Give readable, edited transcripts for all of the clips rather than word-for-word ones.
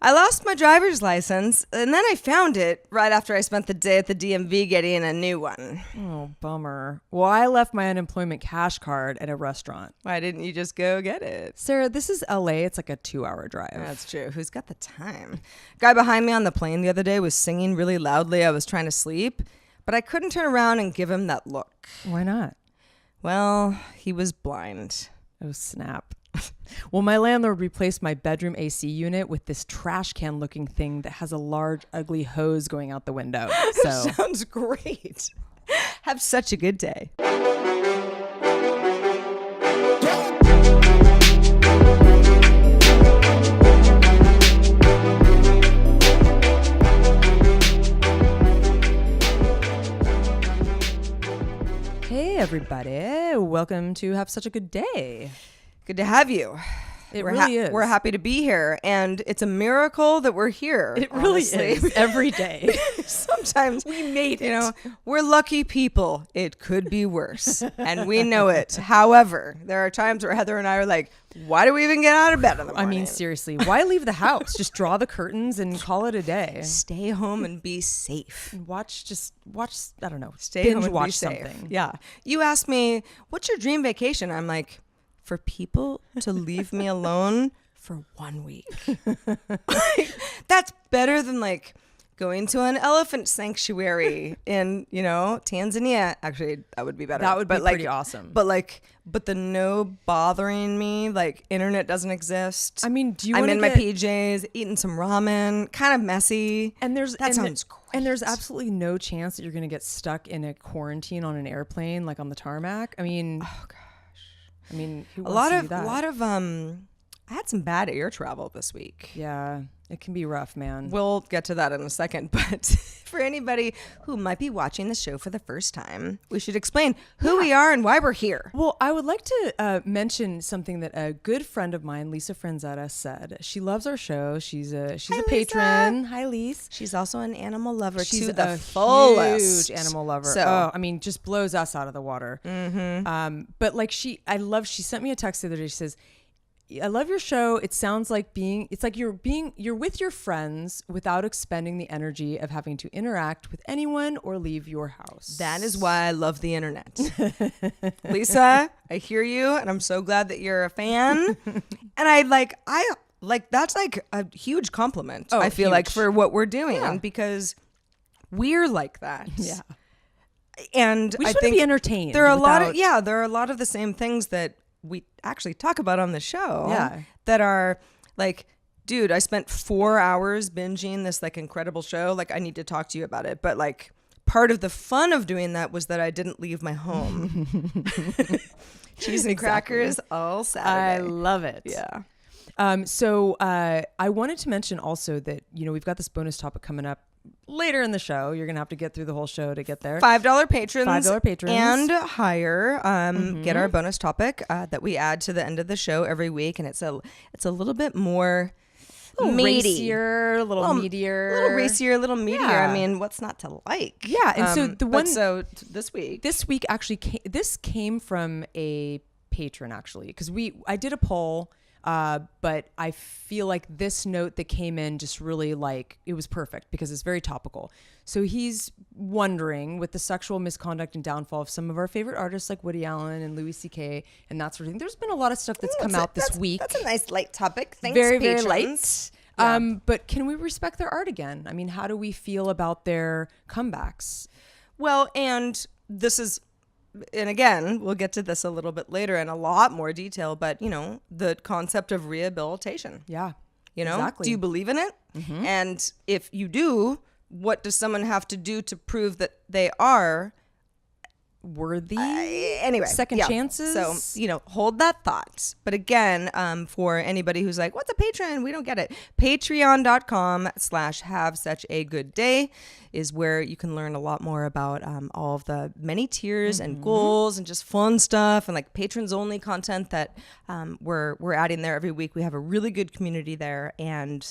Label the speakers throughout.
Speaker 1: I lost my driver's license, and then I found it right after I spent the day at the DMV getting a new one.
Speaker 2: Oh, bummer. Well, I left my unemployment cash card at a restaurant.
Speaker 1: Why didn't you just go get it?
Speaker 2: Sarah, this is LA. It's like a 2-hour drive.
Speaker 1: That's true. Who's got the time? Guy behind me on the plane the other day was singing really loudly. I was trying to sleep, but I couldn't turn around and give him that look.
Speaker 2: Why not?
Speaker 1: Well, he was blind.
Speaker 2: Oh, snap. Well, my landlord replaced my bedroom AC unit with this trash can looking thing that has a large, ugly hose going out the window. So
Speaker 1: Sounds great. Have such a good day.
Speaker 2: Hey, everybody. Welcome to Have Such a Good Day.
Speaker 1: Good to have you.
Speaker 2: It really is.
Speaker 1: We're happy to be here, and it's a miracle that we're here.
Speaker 2: It really is. Every day.
Speaker 1: Sometimes
Speaker 2: we made it.
Speaker 1: You know, we're lucky people. It could be worse, and we know it. However, there are times where Heather and I are like, why do we even get out of bed in the morning?
Speaker 2: I mean, seriously, why leave the house? Just draw the curtains and call it a day.
Speaker 1: Stay home and be safe.
Speaker 2: Watch, I don't know,
Speaker 1: Stay home
Speaker 2: binge
Speaker 1: and
Speaker 2: watch
Speaker 1: be safe.
Speaker 2: something.
Speaker 1: Yeah. You asked me, what's your dream vacation? I'm like, for people to leave me alone for 1 week. That's better than like going to an elephant sanctuary in, Tanzania. Actually, that would be better.
Speaker 2: That would be pretty awesome.
Speaker 1: But the no bothering me, like internet doesn't exist.
Speaker 2: I mean, do you
Speaker 1: I'm
Speaker 2: want
Speaker 1: in my PJs, eating some ramen, kind of messy. That sounds great.
Speaker 2: And there's absolutely no chance that you're going to get stuck in a quarantine on an airplane, like on the tarmac. I mean,
Speaker 1: oh gosh.
Speaker 2: I mean, who wants to do that?
Speaker 1: I had some bad air travel this week.
Speaker 2: Yeah, it can be rough, man.
Speaker 1: We'll get to that in a second, but for anybody who might be watching the show for the first time, we should explain who we are and why we're here.
Speaker 2: Well, I would like to mention something that a good friend of mine, Lisa Franzetta, said. She loves our show. She's a patron. Hi, Lisa.
Speaker 1: She's also an animal lover.
Speaker 2: She's
Speaker 1: to the
Speaker 2: a
Speaker 1: fullest.
Speaker 2: huge animal lover.
Speaker 1: So,
Speaker 2: just blows us out of the water. Mm-hmm. But like she sent me a text the other day. She says, I love your show. It sounds like you're with your friends without expending the energy of having to interact with anyone or leave your house.
Speaker 1: That is why I love the internet. Lisa, I hear you, and I'm so glad that you're a fan. And I that's like a huge compliment. I feel like for what we're doing because we're like that.
Speaker 2: Yeah.
Speaker 1: And
Speaker 2: we
Speaker 1: I
Speaker 2: should
Speaker 1: think
Speaker 2: be entertained.
Speaker 1: There are a lot of the same things that we actually talk about on the show that are like, dude, I spent 4 hours binging this like incredible show. Like, I need to talk to you about it. But like, part of the fun of doing that was that I didn't leave my home. Cheese and crackers all Saturday.
Speaker 2: I love it.
Speaker 1: Yeah.
Speaker 2: So I wanted to mention also that, we've got this bonus topic coming up later in the show. You're going to have to get through the whole show to get there.
Speaker 1: $5 patrons.
Speaker 2: $5 patrons.
Speaker 1: And higher get our bonus topic that we add to the end of the show every week. And it's a little bit more meaty.
Speaker 2: A little meatier.
Speaker 1: A little racier, a little meatier.
Speaker 2: Yeah.
Speaker 1: I mean, what's not to like?
Speaker 2: Yeah. And so
Speaker 1: this week.
Speaker 2: This week actually came from a patron actually, because I did a poll. But I feel like this note that came in just really it was perfect because it's very topical. So he's wondering, with the sexual misconduct and downfall of some of our favorite artists like Woody Allen and Louis C.K. and that sort of thing, there's been a lot of stuff that's come out this week.
Speaker 1: That's a nice light topic. Thanks,
Speaker 2: very,
Speaker 1: patrons.
Speaker 2: very light. Yeah. But can we respect their art again? I mean, how do we feel about their comebacks?
Speaker 1: Well, and again, we'll get to this a little bit later in a lot more detail, but, the concept of rehabilitation.
Speaker 2: Yeah.
Speaker 1: Exactly. Do you believe in it? Mm-hmm. And if you do, what does someone have to do to prove that they are
Speaker 2: worthy?
Speaker 1: Anyway.
Speaker 2: Second chances?
Speaker 1: So, hold that thought. But again, for anybody who's like, what's a patron? We don't get it. Patreon.com/have such a good day is where you can learn a lot more about all of the many tiers and goals and just fun stuff and like patrons only content that we're adding there every week. We have a really good community there, and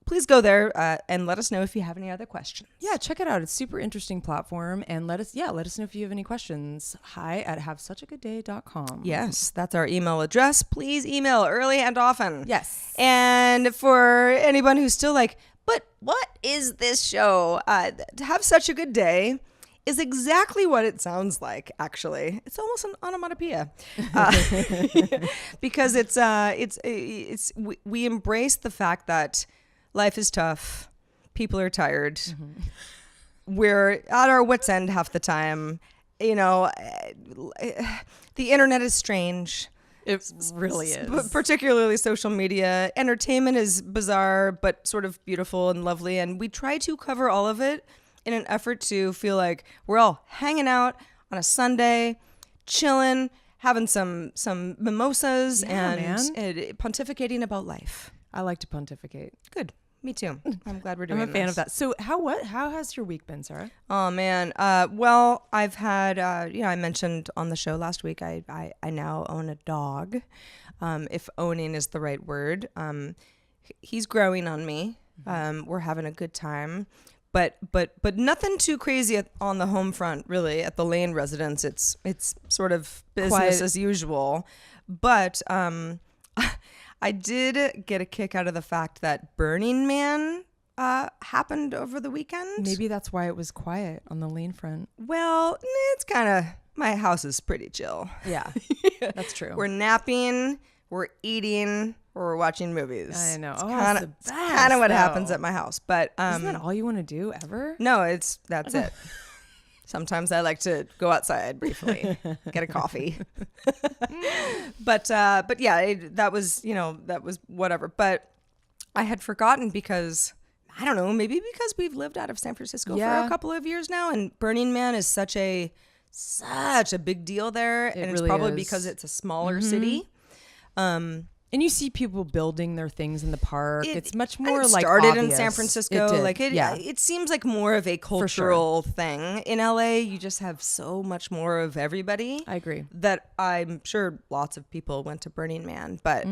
Speaker 1: please go there and let us know if you have any other questions.
Speaker 2: Yeah, check it out. It's super interesting platform. And let us know if you have any questions. hi@havesuchagooddday.com.
Speaker 1: Yes, that's our email address. Please email early and often.
Speaker 2: Yes.
Speaker 1: And for anyone who's still like, but what is this show? To Have Such a Good Day is exactly what it sounds like, actually. It's almost an onomatopoeia. Because we embrace the fact that life is tough. People are tired. Mm-hmm. We're at our wits' end half the time. You know, the internet is strange.
Speaker 2: It really is.
Speaker 1: Particularly social media. Entertainment is bizarre, but sort of beautiful and lovely. And we try to cover all of it in an effort to feel like we're all hanging out on a Sunday, chilling, having some mimosas, and pontificating about life.
Speaker 2: I like to pontificate.
Speaker 1: Good. Me too. I'm glad we're doing this.
Speaker 2: I'm a fan of that. So how has your week been, Sarah?
Speaker 1: Oh man. Well, I've had I mentioned on the show last week I now own a dog. If owning is the right word. He's growing on me. We're having a good time. But nothing too crazy on the home front, really. At the Lane residence, it's sort of business as usual. But I did get a kick out of the fact that Burning Man happened over the weekend.
Speaker 2: Maybe that's why it was quiet on the Lane front.
Speaker 1: Well, it's kind of, my house is pretty chill.
Speaker 2: Yeah, that's true.
Speaker 1: We're napping, we're eating, or we're watching movies.
Speaker 2: I know.
Speaker 1: It's kind of what happens at my house. But
Speaker 2: isn't that all you want to do ever?
Speaker 1: No, that's it. Sometimes I like to go outside briefly, get a coffee. But yeah, that was whatever. But I had forgotten because, I don't know, maybe because we've lived out of San Francisco for a couple of years now, and Burning Man is such a big deal there, and it's probably because it's a smaller city.
Speaker 2: And you see people building their things in the park. It's much more like
Speaker 1: started
Speaker 2: obvious.
Speaker 1: In San Francisco. It seems like more of a cultural thing. In LA, you just have so much more of everybody.
Speaker 2: I agree.
Speaker 1: That I'm sure lots of people went to Burning Man, but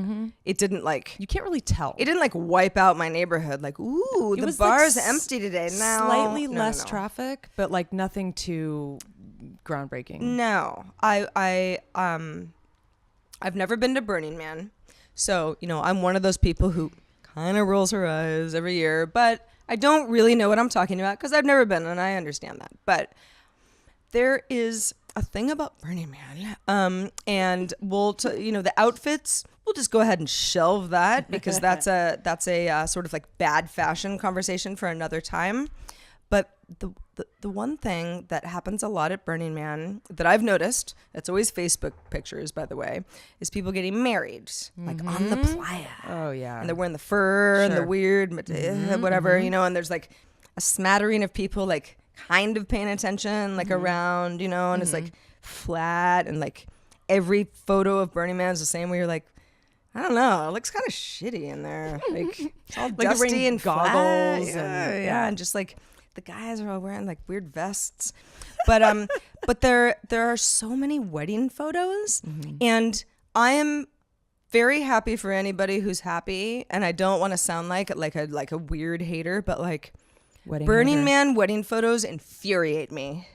Speaker 1: it didn't
Speaker 2: you can't really tell.
Speaker 1: It didn't wipe out my neighborhood. Ooh, the bar's empty today. No,
Speaker 2: slightly less traffic, but nothing too groundbreaking.
Speaker 1: No, I've never been to Burning Man. So, I'm one of those people who kind of rolls her eyes every year, but I don't really know what I'm talking about because I've never been, and I understand that. But there is a thing about Burning Man, and the outfits, we'll just go ahead and shelve that because that's a sort of bad fashion conversation for another time. But the one thing that happens a lot at Burning Man that I've noticed, that's always Facebook pictures, by the way, is people getting married, on the playa. Oh, yeah. And they're wearing the fur and the weird, whatever, and there's a smattering of people kind of paying attention, around, and it's flat, and every photo of Burning Man is the same where you're I don't know, it looks kind of shitty in there. It's all dusty and goggles. Yeah, and just the guys are all wearing weird vests, but there are so many wedding photos, and I am very happy for anybody who's happy, and I don't want to sound like a weird hater, but Burning Man wedding photos infuriate me.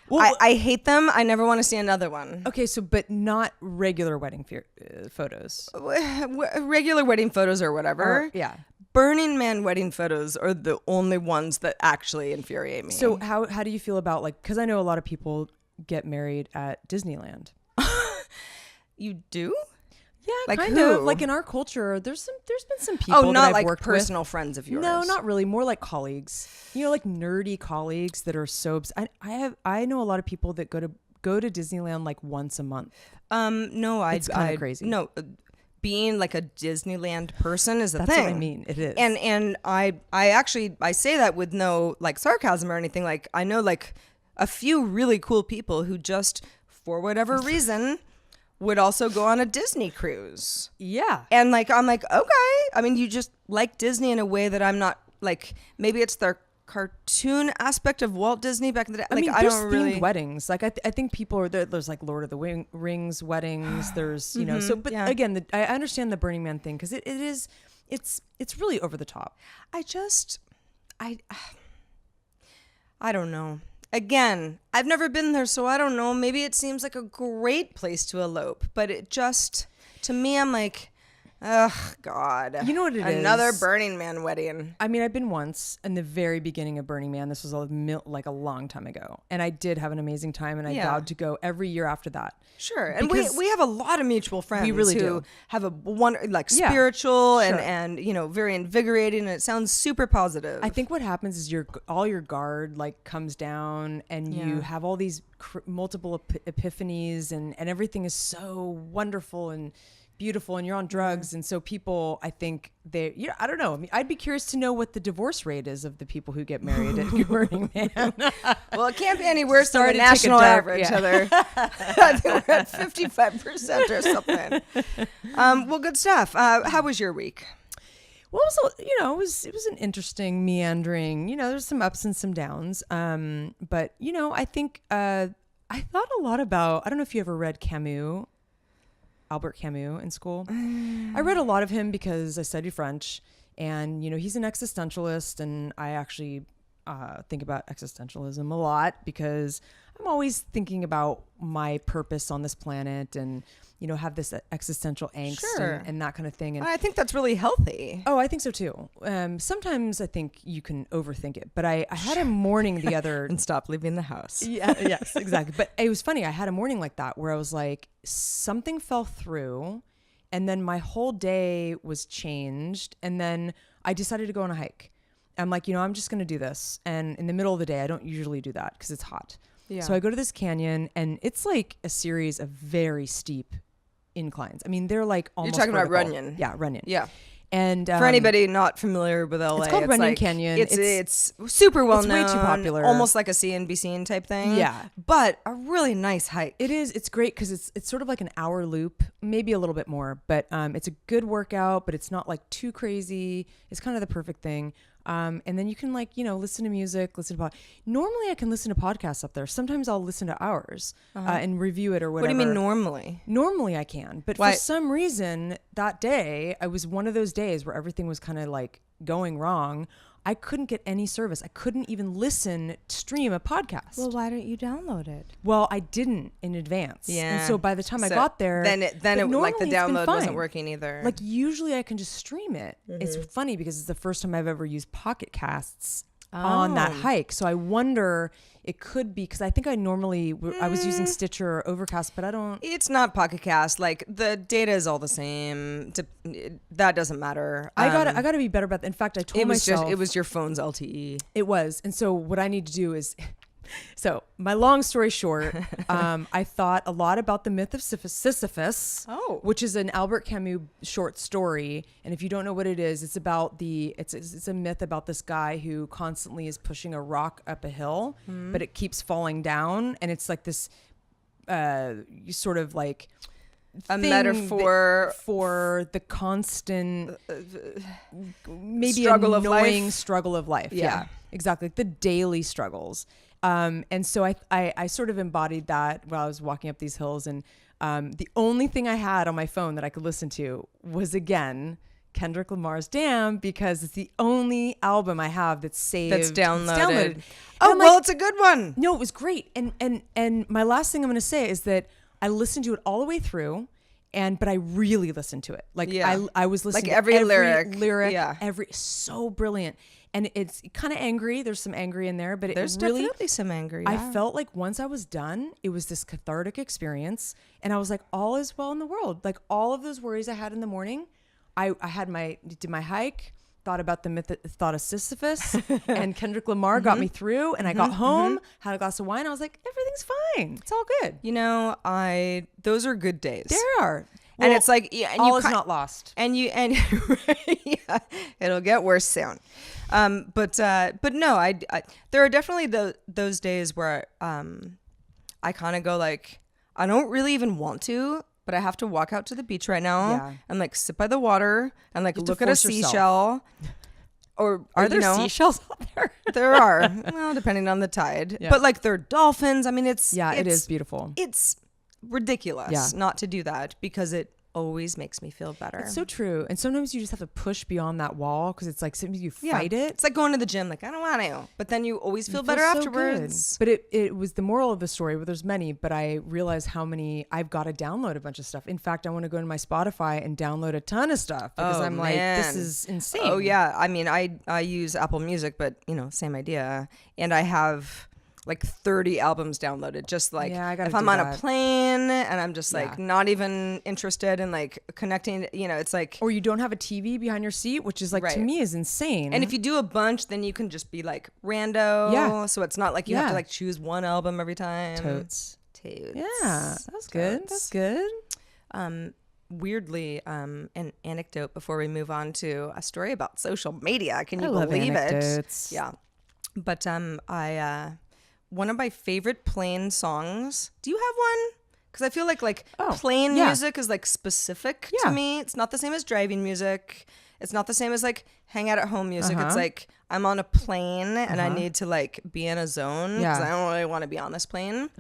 Speaker 1: Well, I hate them. I never want to see another one.
Speaker 2: Okay, but not regular wedding photos.
Speaker 1: Regular wedding photos or whatever.
Speaker 2: Yeah.
Speaker 1: Burning Man wedding photos are the only ones that actually infuriate me.
Speaker 2: So how do you feel about because I know a lot of people get married at Disneyland.
Speaker 1: You do?
Speaker 2: Yeah, kind of. In our culture, there's been some people
Speaker 1: not
Speaker 2: that I've worked
Speaker 1: personal
Speaker 2: with.
Speaker 1: Friends of yours.
Speaker 2: No, not really. More like colleagues. Nerdy colleagues that are so. I know a lot of people that go to Disneyland once a month.
Speaker 1: No,
Speaker 2: it's kind of crazy.
Speaker 1: No. Being a Disneyland person is a thing.
Speaker 2: That's what I mean. It is.
Speaker 1: And I actually say that with no sarcasm or anything. I know a few really cool people who just for whatever reason would also go on a Disney cruise.
Speaker 2: Yeah.
Speaker 1: And I'm okay. I mean, you just like Disney in a way that I'm not maybe it's their cartoon aspect of Walt Disney back in the day.
Speaker 2: I mean, there's themed weddings. I think people are there. There's Lord of the Rings weddings. There's, so, but again, I understand the Burning Man thing because it is it's really over the top.
Speaker 1: I don't know. Again, I've never been there, so I don't know. Maybe it seems like a great place to elope, but it just, to me, I'm like, ugh, God.
Speaker 2: You know what it is?
Speaker 1: Another Burning Man wedding.
Speaker 2: I mean, I've been once in the very beginning of Burning Man. This was like a long time ago. And I did have an amazing time, and I vowed to go every year after that.
Speaker 1: Sure. And we have a lot of mutual friends
Speaker 2: who
Speaker 1: do. Have a spiritual and you know, very invigorating, and it sounds super positive.
Speaker 2: I think what happens is all your guard like comes down, and you have all these multiple epiphanies, and everything is so wonderful and beautiful, and you're on drugs. And so people, I think I don't know. I mean, I'd be curious to know what the divorce rate is of the people who get married at Burning Man.
Speaker 1: Well, it can't be any worse than the national average, Heather. I think we're at 55% or something. Well, good stuff. How was your week?
Speaker 2: Well, it was an interesting meandering, there's some ups and some downs. But I think, I thought a lot about, I don't know if you ever read Albert Camus in school. I read a lot of him because I studied French, and he's an existentialist, and I actually think about existentialism a lot because I'm always thinking about my purpose on this planet, and have this existential angst and that kind of thing. And
Speaker 1: I think that's really healthy.
Speaker 2: Oh, I think so too. Sometimes I think you can overthink it, but I had a morning the other
Speaker 1: and stop leaving the house.
Speaker 2: Yes, exactly. But it was funny. I had a morning like that where I was like, something fell through, and then my whole day was changed, and then I decided to go on a hike. I'm like, I'm just going to do this. And in the middle of the day, I don't usually do that because it's hot. Yeah. So I go to this canyon, and it's like a series of very steep inclines. I mean, they're like almost
Speaker 1: You're talking
Speaker 2: vertical.
Speaker 1: about Runyon.
Speaker 2: Yeah, Runyon.
Speaker 1: Yeah.
Speaker 2: And
Speaker 1: for anybody not familiar with LA,
Speaker 2: it's called Runyon Canyon.
Speaker 1: It's super well known.
Speaker 2: It's way too popular.
Speaker 1: Almost like a CNBC type thing.
Speaker 2: Yeah.
Speaker 1: But a really nice hike.
Speaker 2: It is. It's great because it's sort of like an hour loop, maybe a little bit more. But it's a good workout, but it's not like too crazy. It's kind of the perfect thing. And then you can listen to music, normally I can listen to podcasts up there. Sometimes I'll listen to ours and review it or whatever.
Speaker 1: What do you mean normally?
Speaker 2: Normally I can, but for some reason that day, I was one of those days where everything was kind of like going wrong. I couldn't get any service. I couldn't even stream a podcast.
Speaker 1: Well, why don't you download it?
Speaker 2: Well, I didn't in advance. Yeah. And so by the time I got there,
Speaker 1: then it like the download wasn't working either.
Speaker 2: Like usually I can just stream it. Mm-hmm. It's funny because it's the first time I've ever used Pocket Casts on that hike. So I wonder, it could be because I think I was using Stitcher or Overcast, but I don't.
Speaker 1: It's not Pocket Cast. Like the data is all the same. That doesn't matter.
Speaker 2: I gotta be better about that. In fact, I told myself
Speaker 1: it was your phone's LTE.
Speaker 2: It was, and so what I need to do is. So my long story short, I thought a lot about the myth of Sisyphus, which is an Albert Camus short story. And if you don't know what it is, it's about it's a myth about this guy who constantly is pushing a rock up a hill, but it keeps falling down. And it's like this, sort of like
Speaker 1: a metaphor
Speaker 2: for the constant, maybe
Speaker 1: annoying
Speaker 2: struggle of life. Yeah, exactly. The daily struggles. And so I sort of embodied that while I was walking up these hills, and the only thing I had on my phone that I could listen to was, again, Kendrick Lamar's Damn, because it's the only album I have that's saved.
Speaker 1: That's downloaded. Oh, well, it's a good one.
Speaker 2: No, it was great. And my last thing I'm going to say is that I listened to it all the way through, but I really listened to it. Like I was listening
Speaker 1: to every lyric,
Speaker 2: so brilliant. And it's kind of angry. There's some angry in there, but
Speaker 1: there's definitely some angry. Yeah.
Speaker 2: I felt like once I was done, it was this cathartic experience, and I was like, all is well in the world. Like all of those worries I had in the morning, I did my hike, thought about thought of Sisyphus, and Kendrick Lamar got me through. And I got home, had a glass of wine. I was like, everything's fine. It's all good.
Speaker 1: Those are good days.
Speaker 2: There are.
Speaker 1: Well, and it's like,
Speaker 2: all is not lost.
Speaker 1: And it'll get worse soon. But no, there are definitely those days where I kind of go like, I don't really even want to, but I have to walk out to the beach right now and like sit by the water and like look at a seashell. Or
Speaker 2: are there seashells out there?
Speaker 1: There are. Well, depending on the tide. Yeah. But like there are dolphins. I mean, it is beautiful. It's ridiculous not to do that because it always makes me feel better.
Speaker 2: It's so true. And sometimes you just have to push beyond that wall because it's like sometimes you fight it.
Speaker 1: It's like going to the gym. Like, I don't want to. But then you always feel better afterwards.
Speaker 2: Good. But it was the moral of the story, but there's many, but I realized how many I've got to download a bunch of stuff. In fact, I want to go into my Spotify and download a ton of stuff because I'm like, this is insane.
Speaker 1: Oh, yeah. I mean, I use Apple Music, but, same idea. And I have like 30 albums downloaded, just like if I'm on a plane and I'm just like not even interested in like connecting, it's like,
Speaker 2: or you don't have a TV behind your seat, which is like to me is insane.
Speaker 1: And if you do a bunch, then you can just be like rando, so it's not like you have to like choose one album every time.
Speaker 2: Totes. That's good.
Speaker 1: Weirdly, an anecdote before we move on to a story about social media. Can you believe it? Yeah. But one of my favorite plane songs. Do you have one? Because I feel like plane music is like specific to me. It's not the same as driving music. It's not the same as like hang out at home music. It's like I'm on a plane and I need to like be in a zone because I don't really want to be on this plane.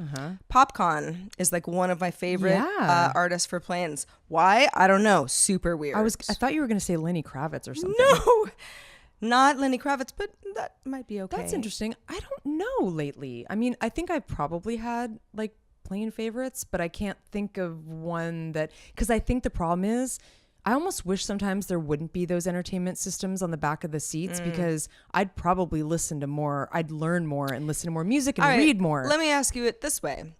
Speaker 1: Popcorn is like one of my favorite artists for planes. Why? I don't know. Super weird.
Speaker 2: I thought you were going to say Lenny Kravitz or something.
Speaker 1: No. Not Lenny Kravitz, but that might be okay.
Speaker 2: That's interesting. I don't know lately. I mean, I think I probably had like plane favorites, but I can't think of one because I think the problem is I almost wish sometimes there wouldn't be those entertainment systems on the back of the seats because I'd probably I'd learn more and listen to more music and read more.
Speaker 1: Let me ask you it this way.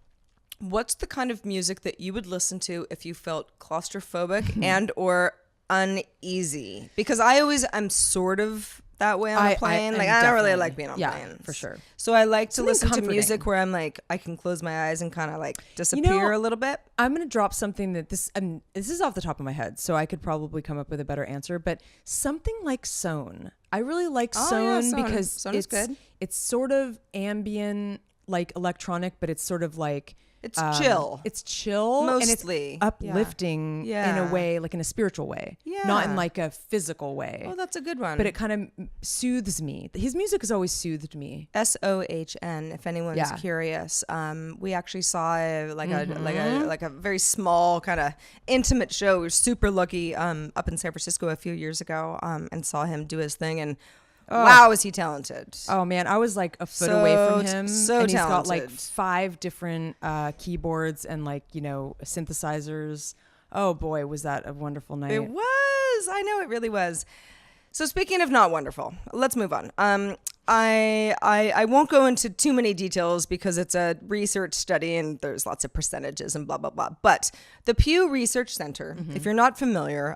Speaker 1: What's the kind of music that you would listen to if you felt claustrophobic and or uneasy? Because I'm sort of that way on a plane. I don't really like being on planes.
Speaker 2: For sure.
Speaker 1: So I like to listen to music where I'm like, I can close my eyes and kind of like disappear a little bit.
Speaker 2: I'm going to drop something that this is off the top of my head, so I could probably come up with a better answer, but something like Sown. I really like Sown because
Speaker 1: Sown is good.
Speaker 2: It's sort of ambient, like electronic, but it's sort of like
Speaker 1: it's chill.
Speaker 2: It's chill.
Speaker 1: Mostly.
Speaker 2: And it's uplifting in a way, like in a spiritual way. Yeah. Not in like a physical way.
Speaker 1: Oh, that's a good one.
Speaker 2: But it kind of soothes me. His music has always soothed me.
Speaker 1: SOHN, if anyone's curious. We actually saw a very small kind of intimate show. We were super lucky up in San Francisco a few years ago and saw him do his thing, and wow, is he talented.
Speaker 2: Oh, man. I was like a foot away from him.
Speaker 1: So
Speaker 2: and
Speaker 1: talented.
Speaker 2: He's got like 5 different keyboards and like, synthesizers. Oh, boy, was that a wonderful night.
Speaker 1: It was. I know it really was. So speaking of not wonderful, let's move on. I won't go into too many details because it's a research study and there's lots of percentages and blah, blah, blah. But the Pew Research Center, if you're not familiar,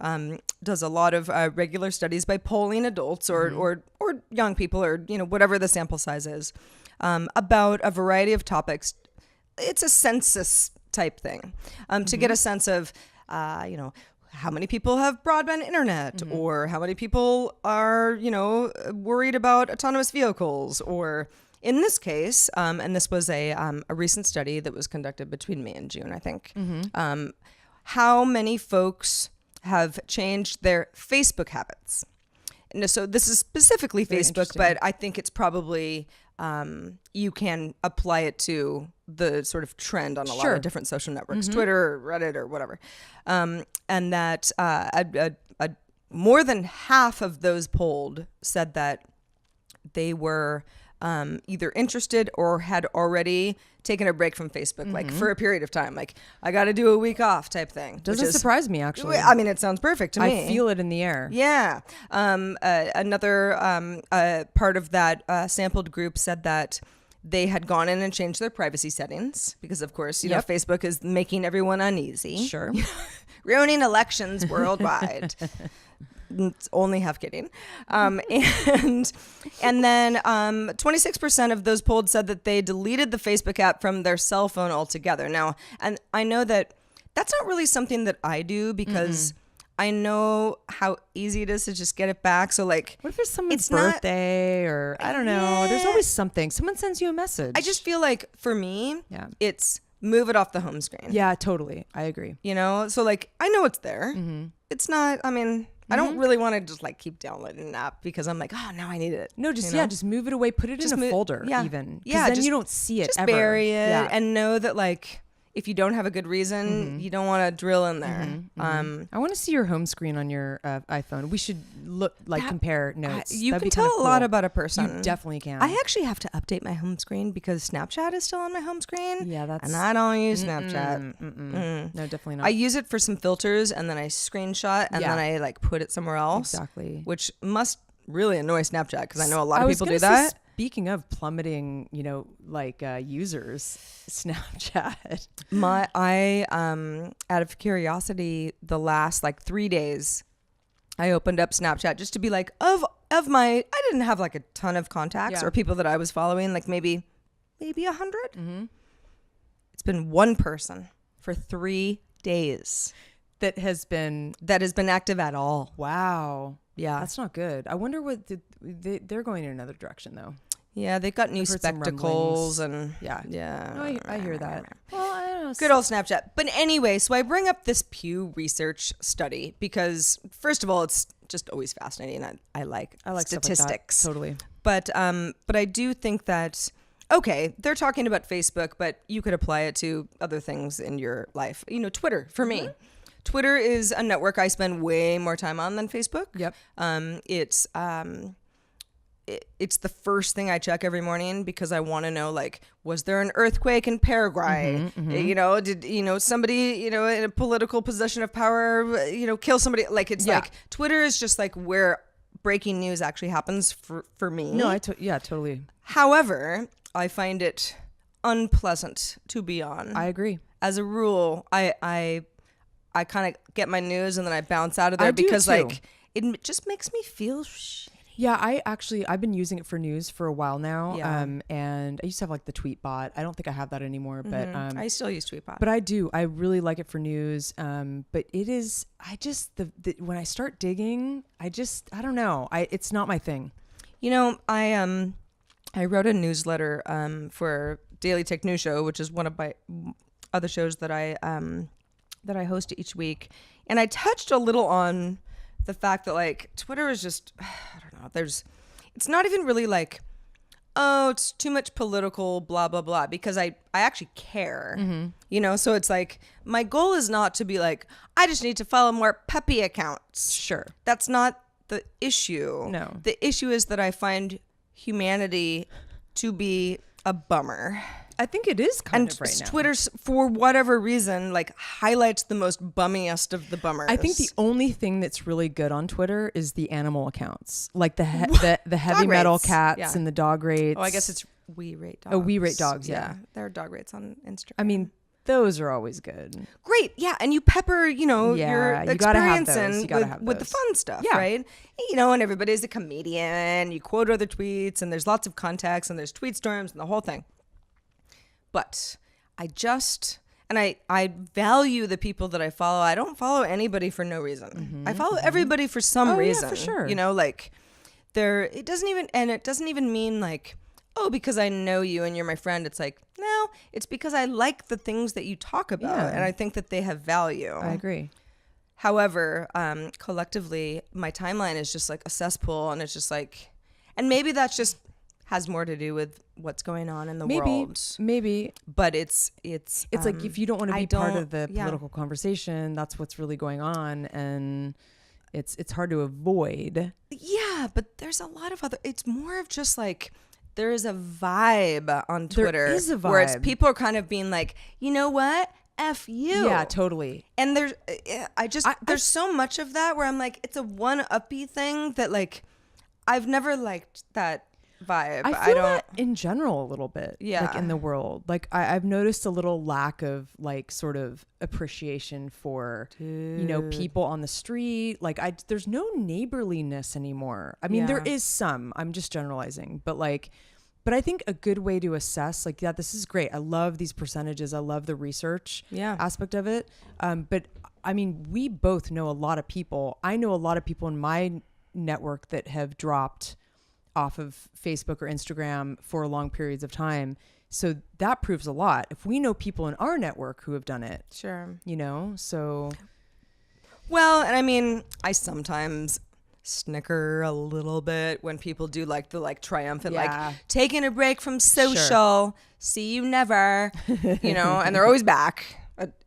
Speaker 1: does a lot of regular studies by polling adults or young people or, whatever the sample size is, about a variety of topics. It's a census type thing to get a sense of, how many people have broadband internet or how many people are, worried about autonomous vehicles, or in this case, and this was a recent study that was conducted between May and June, I think, how many folks have changed their Facebook habits. And so this is specifically Facebook, but I think it's probably you can apply it to the sort of trend on a lot of different social networks, Twitter, or Reddit, or whatever. And that more than half of those polled said that they were either interested or had already taken a break from Facebook, like for a period of time. Like, I got to do a week off type thing.
Speaker 2: Doesn't surprise me, actually.
Speaker 1: I mean, it sounds perfect to me.
Speaker 2: I feel it in the air.
Speaker 1: Yeah. Another part of that sampled group said that they had gone in and changed their privacy settings because, of course, you know, Facebook is making everyone uneasy.
Speaker 2: Sure.
Speaker 1: Ruining elections worldwide. It's only half kidding. And then 26% of those polled said that they deleted the Facebook app from their cell phone altogether. Now, and I know that that's not really something that I do because I know how easy it is to just get it back. So, like,
Speaker 2: what if it's someone's birthday or I don't know? Yeah. There's always something. Someone sends you a message.
Speaker 1: I just feel like for me, it's move it off the home screen.
Speaker 2: Yeah, totally. I agree.
Speaker 1: You know, so like I know it's there. It's not. I mean. I don't really want to just like keep downloading an app because I'm like, oh, now I need it.
Speaker 2: No, just just move it away. Put it in a folder even.
Speaker 1: Yeah,
Speaker 2: then you don't see it
Speaker 1: just
Speaker 2: ever.
Speaker 1: Bury it and know that like if you don't have a good reason, you don't want to drill in there.
Speaker 2: I want to see your home screen on your iPhone. We should compare notes.
Speaker 1: You
Speaker 2: That'd
Speaker 1: can
Speaker 2: be kinda
Speaker 1: tell a
Speaker 2: cool.
Speaker 1: lot about a person.
Speaker 2: You definitely can.
Speaker 1: I actually have to update my home screen because Snapchat is still on my home screen.
Speaker 2: Yeah, that's...
Speaker 1: And I don't use Snapchat.
Speaker 2: No, definitely not.
Speaker 1: I use it for some filters, and then I screenshot, and then I like put it somewhere else.
Speaker 2: Exactly.
Speaker 1: Which must really annoy Snapchat because I know a lot of people do that.
Speaker 2: Speaking of plummeting, users, Snapchat.
Speaker 1: Out of curiosity, the last 3 days, I opened up Snapchat just to be like, I didn't have like a ton of contacts or people that I was following, like maybe 100. It's been one person for 3 days
Speaker 2: that has been
Speaker 1: active at all.
Speaker 2: Wow.
Speaker 1: Yeah.
Speaker 2: That's not good. I wonder what they're going in another direction though.
Speaker 1: Yeah, they got new spectacles and
Speaker 2: yeah. No, I hear that.
Speaker 1: Well, I don't know. Good old Snapchat. But anyway, so I bring up this Pew Research study because first of all, it's just always fascinating. I like statistics.
Speaker 2: Stuff like that. Totally.
Speaker 1: But I do think that okay, they're talking about Facebook, but you could apply it to other things in your life. Twitter for me. Twitter is a network I spend way more time on than Facebook.
Speaker 2: Yep.
Speaker 1: It's the first thing I check every morning because I want to know, was there an earthquake in Paraguay? Did somebody, in a political position of power, kill somebody? Twitter is just where breaking news actually happens for me.
Speaker 2: No, totally.
Speaker 1: However, I find it unpleasant to be on.
Speaker 2: I agree.
Speaker 1: As a rule, I kind of get my news and then I bounce out of there because it just makes me feel shitty.
Speaker 2: Yeah, I've been using it for news for a while now. Yeah. And I used to have the tweet bot. I don't think I have that anymore, but
Speaker 1: I still use Tweetbot.
Speaker 2: But I do. I really like it for news. But it is when I start digging, I don't know. It's not my thing.
Speaker 1: I wrote a newsletter for Daily Tech News Show, which is one of my other shows that I host each week, and I touched a little on the fact that Twitter is just I don't know. It's not even really it's too much political blah blah blah because I actually care. So it's my goal is not to be I just need to follow more peppy accounts.
Speaker 2: Sure,
Speaker 1: that's not the issue.
Speaker 2: No,
Speaker 1: the issue is that I find humanity to be a bummer.
Speaker 2: I think it is kind of right now.
Speaker 1: Twitter, for whatever reason, highlights the most bummiest of the bummers.
Speaker 2: I think the only thing that's really good on Twitter is the animal accounts, the heavy metal cats and the dog rates.
Speaker 1: Oh, I guess it's We Rate Dogs.
Speaker 2: Oh, We Rate Dogs, yeah.
Speaker 1: There are dog rates on Instagram.
Speaker 2: I mean, those are always good.
Speaker 1: Great, yeah, and you pepper, your experience with the fun stuff, right? And everybody's a comedian, you quote other tweets, and there's lots of context, and there's tweet storms, and the whole thing. But I value the people that I follow. I don't follow anybody for no reason. I follow everybody for some reason.
Speaker 2: Yeah, for sure.
Speaker 1: It doesn't even mean because I know you and you're my friend. It's no, it's because I like the things that you talk about and I think that they have value.
Speaker 2: I agree.
Speaker 1: However, collectively, my timeline is just a cesspool, and it's just and maybe that's just has more to do with what's going on in the world.
Speaker 2: Maybe.
Speaker 1: But it's
Speaker 2: if you don't want to be part of the political conversation, that's what's really going on, and it's hard to avoid.
Speaker 1: Yeah, but there's a lot of other, it's more of just there is a vibe on Twitter.
Speaker 2: There is a vibe.
Speaker 1: Where people are kind of being you know what? F you.
Speaker 2: Yeah, totally.
Speaker 1: And there's so much of that where I'm it's a one-uppy thing that I've never liked that vibe.
Speaker 2: I feel that in general a little bit.
Speaker 1: Yeah.
Speaker 2: In the world. I've noticed a little lack of sort of appreciation for, people on the street. There's no neighborliness anymore. I mean, there is some. I'm just generalizing. But I think a good way to assess, this is great. I love these percentages. I love the research aspect of it. But I mean, we both know a lot of people. I know a lot of people in my network that have dropped off of Facebook or Instagram for long periods of time. So that proves a lot. If we know people in our network who have done it.
Speaker 1: Sure.
Speaker 2: So.
Speaker 1: Well, and I mean, I sometimes snicker a little bit when people do like the like triumphant like taking a break from social, see you never, you know, and they're always back.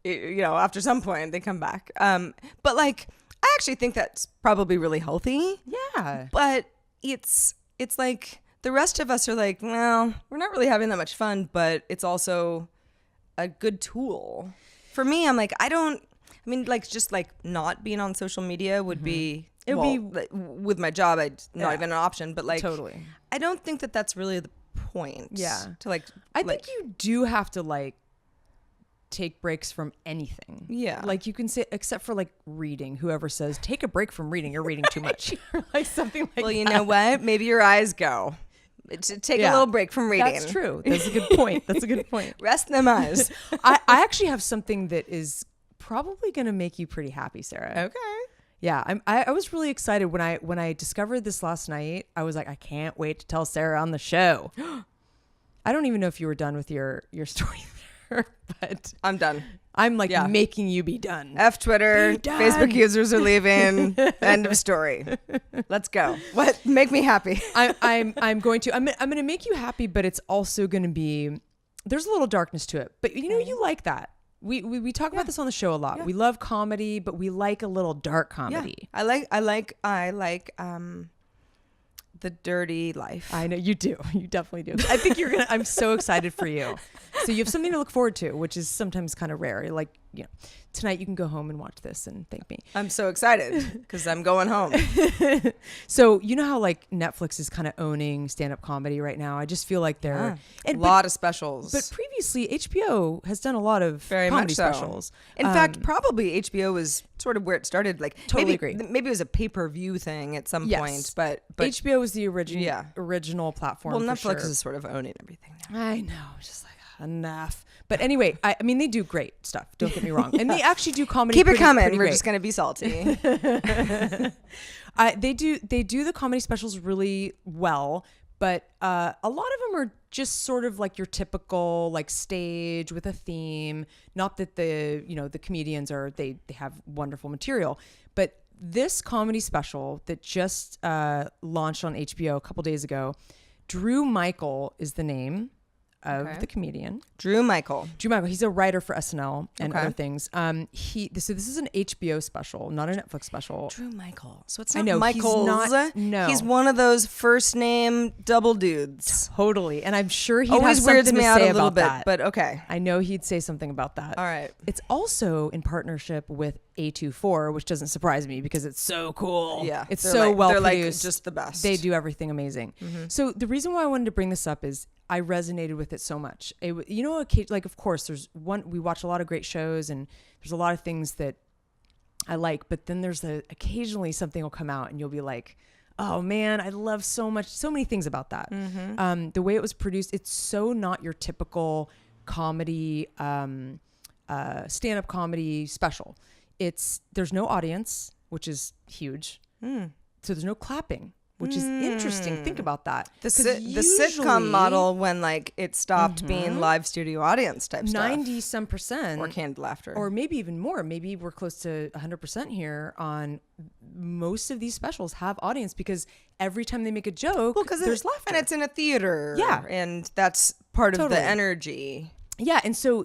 Speaker 1: You know, after some point they come back. But like I actually think that's probably really healthy.
Speaker 2: Yeah.
Speaker 1: But it's like the rest of us are like, well, we're not really having that much fun, but it's also a good tool. For me, I'm like, like just like not being on social media would be, with my job, it's not even an option, but like,
Speaker 2: totally.
Speaker 1: I don't think that that's really the point.
Speaker 2: Yeah.
Speaker 1: To like,
Speaker 2: I think you do have to like take breaks from anything. Yeah. Like you can say, except for like reading, whoever says, take a break from reading, you're reading too much. Or like something like that.
Speaker 1: Well, you know what? Maybe your eyes go. Take a little break from reading.
Speaker 2: That's true. That's a good point. That's a good point.
Speaker 1: Rest them eyes.
Speaker 2: I actually have something that is probably going to make you pretty happy, Sarah.
Speaker 1: Okay.
Speaker 2: Yeah, I was really excited when I discovered this last night. I was like, I can't wait to tell Sarah on the show. I don't even know if you were done with your story there, but
Speaker 1: I'm done.
Speaker 2: I'm like making you be done.
Speaker 1: F Twitter.
Speaker 2: Done.
Speaker 1: Facebook users are leaving. End of story. Let's go. What? Make me happy.
Speaker 2: I'm going to make you happy, but it's also going to be, there's a little darkness to it. But you know, you like that. We talk about this on the show a lot. Yeah. We love comedy, but we like a little dark comedy.
Speaker 1: Yeah. I like the dirty life.
Speaker 2: I know you do. You definitely do. I think I'm so excited for you. So you have something to look forward to, which is sometimes kind of rare. Like, you know, tonight you can go home and watch this and thank me.
Speaker 1: I'm so excited because I'm going home.
Speaker 2: So you know how like Netflix is kind of owning stand-up comedy right now? I just feel like they're
Speaker 1: a lot of specials.
Speaker 2: But previously HBO has done a lot of comedy specials.
Speaker 1: In fact, probably HBO was sort of where it started. Like
Speaker 2: totally agree.
Speaker 1: Maybe it was a pay-per-view thing at some point, but
Speaker 2: HBO was the original platform.
Speaker 1: Well, Netflix is sort of owning everything now.
Speaker 2: I know, just like enough. But anyway, I mean, they do great stuff. Don't get me wrong, and they actually do comedy.
Speaker 1: Keep it coming. We're
Speaker 2: great.
Speaker 1: Just gonna be salty.
Speaker 2: They do the comedy specials really well, but a lot of them are just sort of like your typical like stage with a theme. Not that the comedians they have wonderful material, but this comedy special that just launched on HBO a couple days ago, Drew Michael is the name of the comedian.
Speaker 1: Drew Michael.
Speaker 2: He's a writer for SNL and other things. So this is an HBO special, not a Netflix special.
Speaker 1: Drew Michael. So it's not Michaels.
Speaker 2: No.
Speaker 1: He's one of those first name double dudes.
Speaker 2: Totally. And I'm sure he
Speaker 1: always weirds me out a little bit,
Speaker 2: that.
Speaker 1: But okay.
Speaker 2: I know he'd say something about that.
Speaker 1: All right.
Speaker 2: It's also in partnership with A24, which doesn't surprise me because it's so cool.
Speaker 1: Yeah.
Speaker 2: It's so well produced.
Speaker 1: They're like just the best.
Speaker 2: They do everything amazing. Mm-hmm. So the reason why I wanted to bring this up is I resonated with it so much. Like of course we watch a lot of great shows and there's a lot of things that I like, but then there's occasionally something will come out and you'll be like, oh man, I love so many things about that. Mm-hmm. The way it was produced, it's so not your typical comedy, stand-up comedy special. There's no audience, which is huge. So there's no clapping, which is interesting. Think about that.
Speaker 1: The sitcom model when like it stopped being live studio audience type stuff.
Speaker 2: 90%
Speaker 1: or canned laughter.
Speaker 2: Or maybe even more. Maybe we're close to 100% here on most of these specials have audience because every time they make a joke, there's laughter.
Speaker 1: And it's in a theater.
Speaker 2: Yeah.
Speaker 1: And that's part of the energy.
Speaker 2: Yeah. And so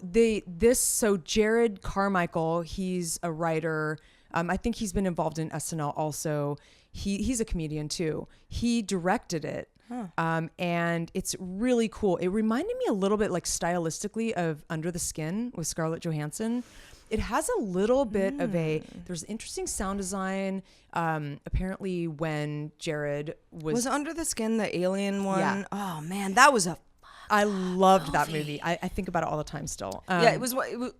Speaker 2: Jared Carmichael, he's a writer. I think he's been involved in SNL also. He's a comedian too. He directed it. And it's really cool. It reminded me a little bit like stylistically of Under the Skin with Scarlett Johansson. It has a little bit of there's interesting sound design. Apparently when Jared was
Speaker 1: Under the Skin the alien one?
Speaker 2: Yeah.
Speaker 1: Oh man, that was
Speaker 2: I loved that movie. I think about it all the time still.
Speaker 1: It was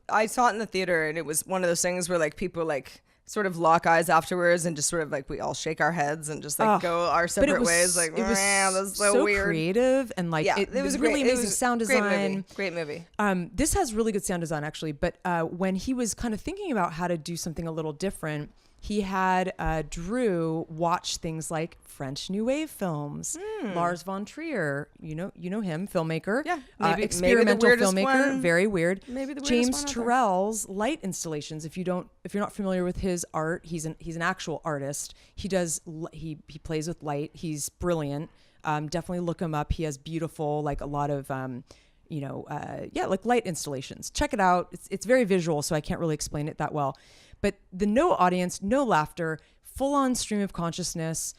Speaker 1: I saw it in the theater and it was one of those things where like people like sort of lock eyes afterwards and just sort of like we all shake our heads and just like go our separate ways. Like, man, that's so weird.
Speaker 2: Creative and like it was really amazing sound design.
Speaker 1: Great movie.
Speaker 2: This has really good sound design actually. But when he was kind of thinking about how to do something a little different, he had Drew watch things like French New Wave films. Lars von Trier, you know him, filmmaker.
Speaker 1: Yeah,
Speaker 2: experimental
Speaker 1: maybe the
Speaker 2: filmmaker,
Speaker 1: one.
Speaker 2: very weird.
Speaker 1: Maybe the weirdest
Speaker 2: James
Speaker 1: one out
Speaker 2: Turrell's light installations. If you're not familiar with his art, he's an actual artist. He plays with light. He's brilliant. Definitely look him up. He has beautiful, like a lot of like light installations. Check it out. It's very visual, so I can't really explain it that well. But the no audience, no laughter, full-on stream of consciousness.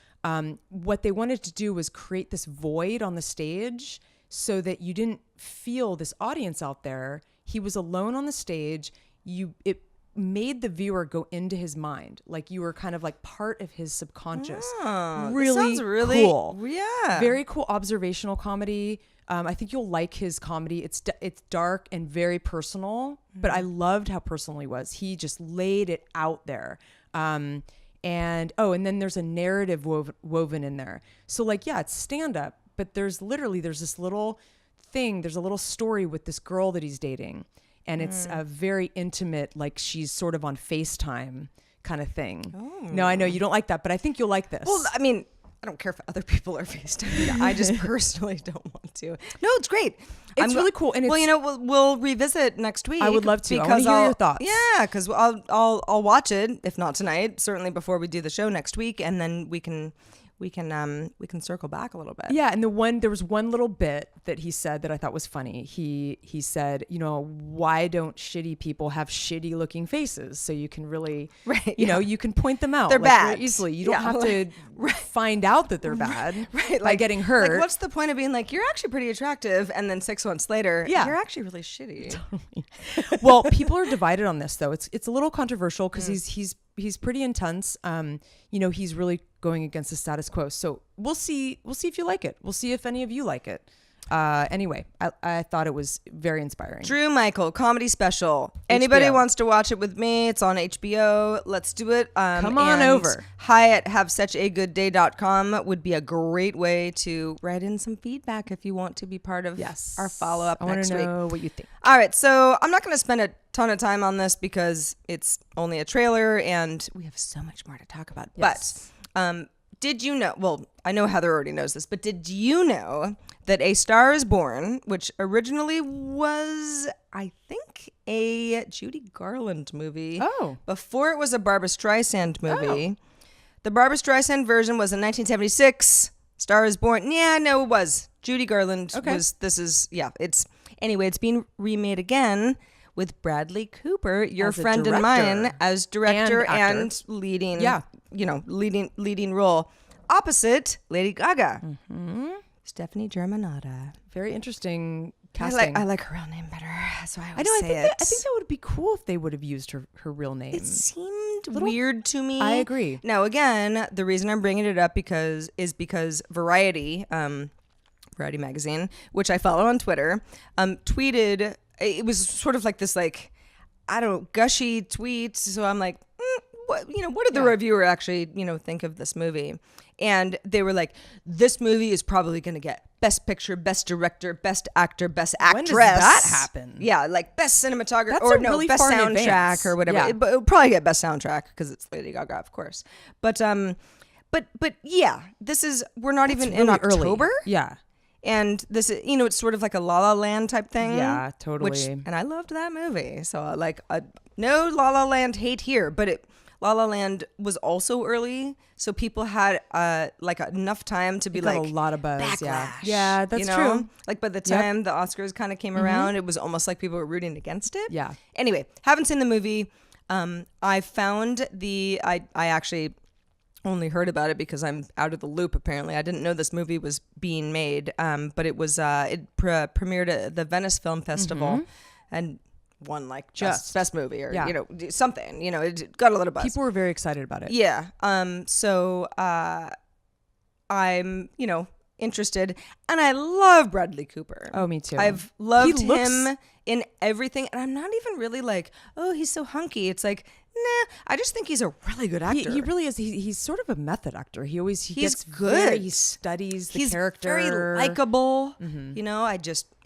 Speaker 2: What they wanted to do was create this void on the stage so that you didn't feel this audience out there. He was alone on the stage. It made the viewer go into his mind, like you were kind of like part of his subconscious.
Speaker 1: Sounds really
Speaker 2: cool.
Speaker 1: Yeah,
Speaker 2: very cool observational comedy. I think you'll like his comedy. It's dark and very personal, but I loved how personal he was. He just laid it out there. And then there's a narrative woven in there. So like, yeah, it's stand up, but there's this little thing. There's a little story with this girl that he's dating. And it's a very intimate, like she's sort of on FaceTime kind of thing. Oh. No, I know you don't like that, but I think you'll like this.
Speaker 1: Well, I mean, I don't care if other people are FaceTiming. I just personally don't want to. No, it's great.
Speaker 2: It's really cool. And
Speaker 1: we'll revisit next week.
Speaker 2: I would love to. I want to hear your thoughts.
Speaker 1: Yeah, because I'll watch it, if not tonight, certainly before we do the show next week, and then we can circle back a little bit.
Speaker 2: Yeah, and there was one little bit that he said that I thought was funny. He said, why don't shitty people have shitty looking faces? So you can really, you can point them out.
Speaker 1: They're bad
Speaker 2: very easily. You don't have to find out that they're bad by getting hurt.
Speaker 1: Like, what's the point of being like, you're actually pretty attractive, and then 6 months later, you're actually really shitty.
Speaker 2: Totally. Well, people are divided on this though. It's a little controversial because he's pretty intense. He's really going against the status quo. So we'll see if you like it. We'll see if any of you like it. Anyway, I thought it was very inspiring.
Speaker 1: Drew Michael comedy special. Anybody wants to watch it with me? It's on HBO. Let's do it.
Speaker 2: Come on over.
Speaker 1: Hi at havesuchagoodday.com would be a great way to write in some feedback if you want to be part of our follow-up next week.
Speaker 2: I want to know what you think.
Speaker 1: All right, so I'm not going to spend a ton of time on this because it's only a trailer and we have so much more to talk about. Yes. But did you know, well, I know Heather already knows this, but did you know that A Star is Born, which originally was, I think, a Judy Garland movie. Oh. Before it was a Barbra Streisand movie. Oh. The Barbra Streisand version was in 1976. Star is Born. Yeah, no, it was. Judy Garland was, it's being remade again with Bradley Cooper, your friend and mine, as director and leading, leading role. Opposite Lady Gaga. Mm-hmm. Stephanie Germanotta.
Speaker 2: Very interesting casting.
Speaker 1: I like her real name better. That's why I
Speaker 2: think that would be cool if they would have used her real name.
Speaker 1: It seemed weird to me.
Speaker 2: I agree.
Speaker 1: Now, again, the reason I'm bringing it up is because Variety magazine, which I follow on Twitter, tweeted. It was sort of like this, gushy tweet. So I'm like, what did the reviewer actually, think of this movie? And they were like, this movie is probably going to get Best Picture, Best Director, Best Actor, Best Actress.
Speaker 2: When does that happen?
Speaker 1: Yeah, like Best Cinematography
Speaker 2: really
Speaker 1: Best Soundtrack or whatever.
Speaker 2: Yeah.
Speaker 1: It'll probably get Best Soundtrack because it's Lady Gaga, of course. But yeah, we're not even in October.
Speaker 2: Early. Yeah.
Speaker 1: And this is, it's sort of like a La La Land type thing.
Speaker 2: Yeah, totally.
Speaker 1: And I loved that movie. So no La La Land hate here, but La La Land was also early, so people had enough time to be
Speaker 2: a lot of buzz.
Speaker 1: Backlash,
Speaker 2: yeah, that's true.
Speaker 1: Like by the time the Oscars kind of came around, it was almost like people were rooting against it.
Speaker 2: Yeah.
Speaker 1: Anyway, haven't seen the movie. I found I actually only heard about it because I'm out of the loop. Apparently, I didn't know this movie was being made. But it was premiered at the Venice Film Festival, and won best movie or something. It got a little buzz.
Speaker 2: People were very excited about it.
Speaker 1: Yeah. So I'm interested, and I love Bradley Cooper.
Speaker 2: Oh, me too.
Speaker 1: I've loved him in everything, and I'm not even really like, oh, he's so hunky. It's like, nah, I just think he's a really good actor.
Speaker 2: He really is. He's sort of a method actor. He's
Speaker 1: gets good.
Speaker 2: He studies the
Speaker 1: he's
Speaker 2: character.
Speaker 1: He's very likable. Mm-hmm.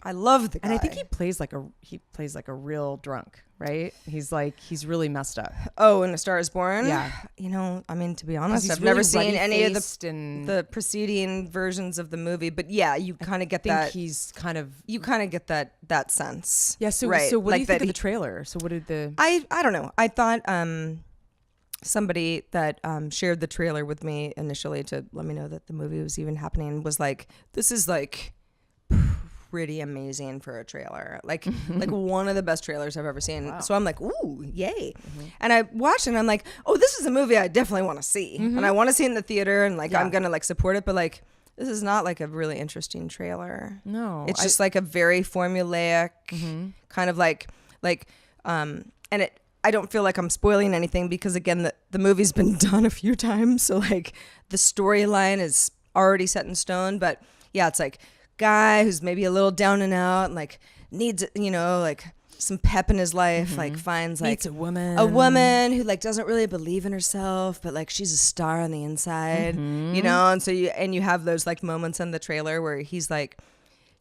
Speaker 1: I love the guy.
Speaker 2: And I think he plays like a real drunk, right? He's really messed up.
Speaker 1: Oh, in A Star Is Born?
Speaker 2: Yeah.
Speaker 1: You know, I mean, to be honest, I've
Speaker 2: really
Speaker 1: never seen any of
Speaker 2: and
Speaker 1: the preceding versions of the movie, but yeah, you kind of get that.
Speaker 2: He's kind of
Speaker 1: You kind of get that sense.
Speaker 2: Yeah. So
Speaker 1: right?
Speaker 2: So what
Speaker 1: like
Speaker 2: do you think of the trailer? So what did the
Speaker 1: I don't know. I thought somebody that shared the trailer with me initially to let me know that the movie was even happening was like, this is like pretty amazing for a trailer, like one of the best trailers I've ever seen. Wow. So I'm like, ooh, yay. And I watched it and I'm like, oh, this is a movie I definitely want to see, and I want to see it in the theater, and like I'm gonna like support it, but like this is not like a really interesting trailer.
Speaker 2: No,
Speaker 1: it's just like a very formulaic kind of like and it, I don't feel like I'm spoiling anything because again the movie's been done a few times, so like the storyline is already set in stone. But yeah, it's like guy who's maybe a little down and out and like needs, you know, like some pep in his life, like finds like
Speaker 2: meets a woman
Speaker 1: who like doesn't really believe in herself, but like she's a star on the inside, you know. And so you have those like moments in the trailer where he's like,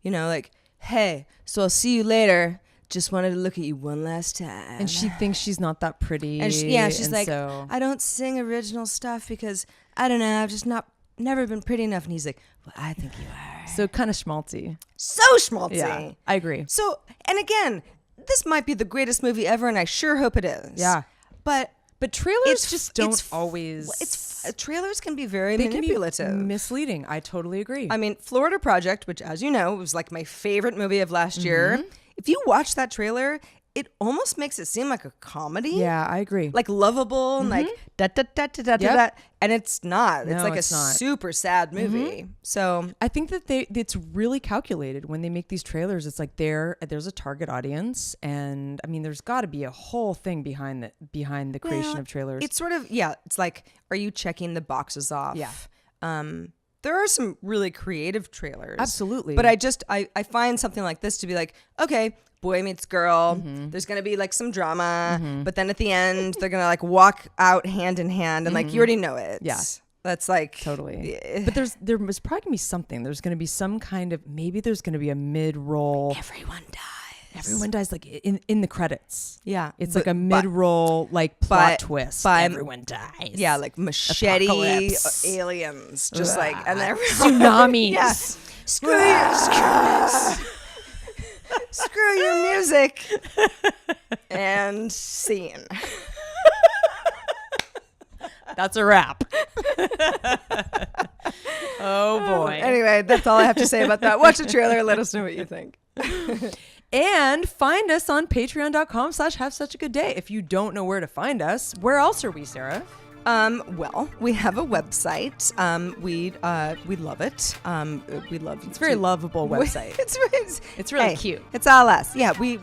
Speaker 1: you know, like, hey, so I'll see you later. Just wanted to look at you one last time.
Speaker 2: And she thinks she's not that pretty.
Speaker 1: And she's
Speaker 2: and
Speaker 1: like,
Speaker 2: so...
Speaker 1: I don't sing original stuff because I don't know, I've just never been pretty enough. And he's like, well, I think you are.
Speaker 2: So kind of schmaltzy.
Speaker 1: So schmaltzy.
Speaker 2: Yeah, I agree.
Speaker 1: So, and again, this might be the greatest movie ever, and I sure hope it is.
Speaker 2: Yeah.
Speaker 1: But
Speaker 2: trailers just don't always.
Speaker 1: Trailers can be very manipulative.
Speaker 2: Can be misleading. I totally agree.
Speaker 1: I mean, Florida Project, which, as you know, was like my favorite movie of last year. If you watch that trailer, it almost makes it seem like a comedy.
Speaker 2: Yeah, I agree.
Speaker 1: Like lovable and like da da da da da da. And it's not. It's like
Speaker 2: it's not.
Speaker 1: Super sad movie. So
Speaker 2: I think that it's really calculated when they make these trailers. It's like there's a target audience, and I mean, there's got to be a whole thing behind the creation of trailers.
Speaker 1: It's sort of it's like, are you checking the boxes off?
Speaker 2: Yeah.
Speaker 1: There are some really creative trailers.
Speaker 2: Absolutely.
Speaker 1: But I find something like this to be like, okay, boy meets girl. There's going to be like some drama, but then at the end, they're going to like walk out hand in hand and like, you already know it.
Speaker 2: Yeah.
Speaker 1: That's like.
Speaker 2: Totally. But there must probably be something. There's going to be some kind of, maybe there's going to be a mid-roll. Everyone dies like in the credits.
Speaker 1: Yeah.
Speaker 2: It's like a mid-roll like plot twist. Everyone dies.
Speaker 1: Yeah, like machete
Speaker 2: Apocalypse.
Speaker 1: Aliens. Just like, and then
Speaker 2: tsunamis.
Speaker 1: Yeah. Screw your music. And scene.
Speaker 2: That's a wrap. Oh boy.
Speaker 1: Anyway, that's all I have to say about that. Watch the trailer. Let us know what you think.
Speaker 2: And find us on patreon.com/havesuchagoodday. If you don't know where to find us, where else are we, Sarah?
Speaker 1: Well, we have a website. We love it. We love
Speaker 2: it's a very lovable website.
Speaker 1: It's
Speaker 2: really cute.
Speaker 1: It's all us. Yeah, we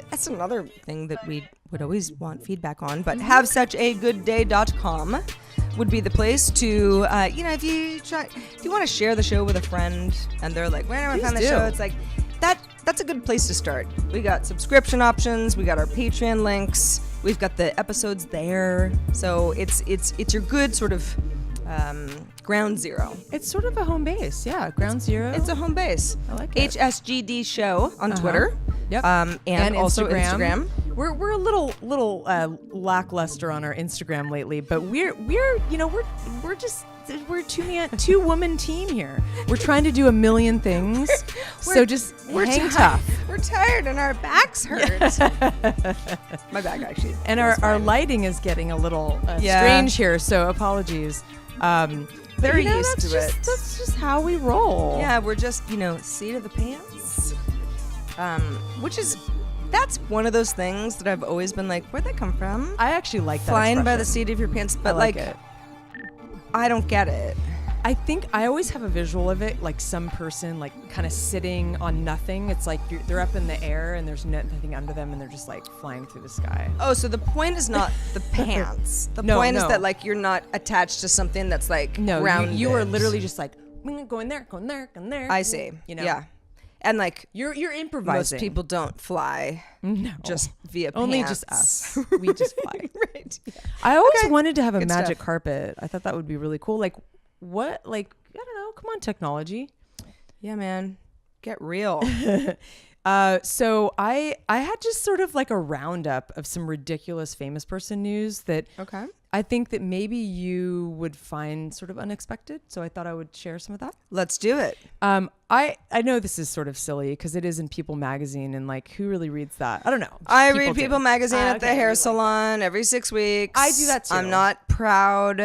Speaker 1: that's another thing that we would always want feedback on, but havesuchagoodday.com would be the place to if you want to share the show with a friend and they're like, where do I find the show? It's like that's a good place to start. We got subscription options, we got our Patreon links, we've got the episodes there. So it's your good sort of ground zero.
Speaker 2: It's sort of a home base. Yeah, ground zero.
Speaker 1: It's a home base.
Speaker 2: I like it.
Speaker 1: HSGD show on Twitter.
Speaker 2: Yep.
Speaker 1: And also Instagram.
Speaker 2: We're a little lackluster on our Instagram lately, but we're two woman team here. We're trying to do a million things. So just hang tough.
Speaker 1: We're tired and our backs hurt. My back actually.
Speaker 2: And our lighting is getting a little strange here, so apologies.
Speaker 1: They're used to it.
Speaker 2: That's just how we roll.
Speaker 1: Yeah, we're just, seat of the pants. That's one of those things that I've always been like, where'd that come from?
Speaker 2: I actually like that
Speaker 1: Flying
Speaker 2: expression.
Speaker 1: by the seat of your pants, but
Speaker 2: like it.
Speaker 1: I don't get it.
Speaker 2: I think I always have a visual of it, like some person like kind of sitting on nothing. It's like they're up in the air and there's nothing under them and they're just like flying through the sky.
Speaker 1: Oh, so the point is not the pants. The point is that like you're not attached to something that's like grounded.
Speaker 2: You are literally just like going there.
Speaker 1: I see. Yeah. And like
Speaker 2: you're improvising.
Speaker 1: Most people don't fly.
Speaker 2: No.
Speaker 1: Just via pants.
Speaker 2: Only just us. We just fly.
Speaker 1: Right. Yeah.
Speaker 2: I always wanted to have a
Speaker 1: Good
Speaker 2: magic
Speaker 1: stuff.
Speaker 2: carpet. I thought that would be really cool. Like what? Like I don't know. Come on, technology.
Speaker 1: Yeah, man. Get real.
Speaker 2: So I had just sort of like a roundup of some ridiculous famous person news that I think that maybe you would find sort of unexpected. So I thought I would share some of that.
Speaker 1: Let's do it.
Speaker 2: I know this is sort of silly because it is in People magazine, and like, who really reads that? I don't know.
Speaker 1: I read People magazine at the hair salon every 6 weeks.
Speaker 2: I do that too.
Speaker 1: I'm not proud,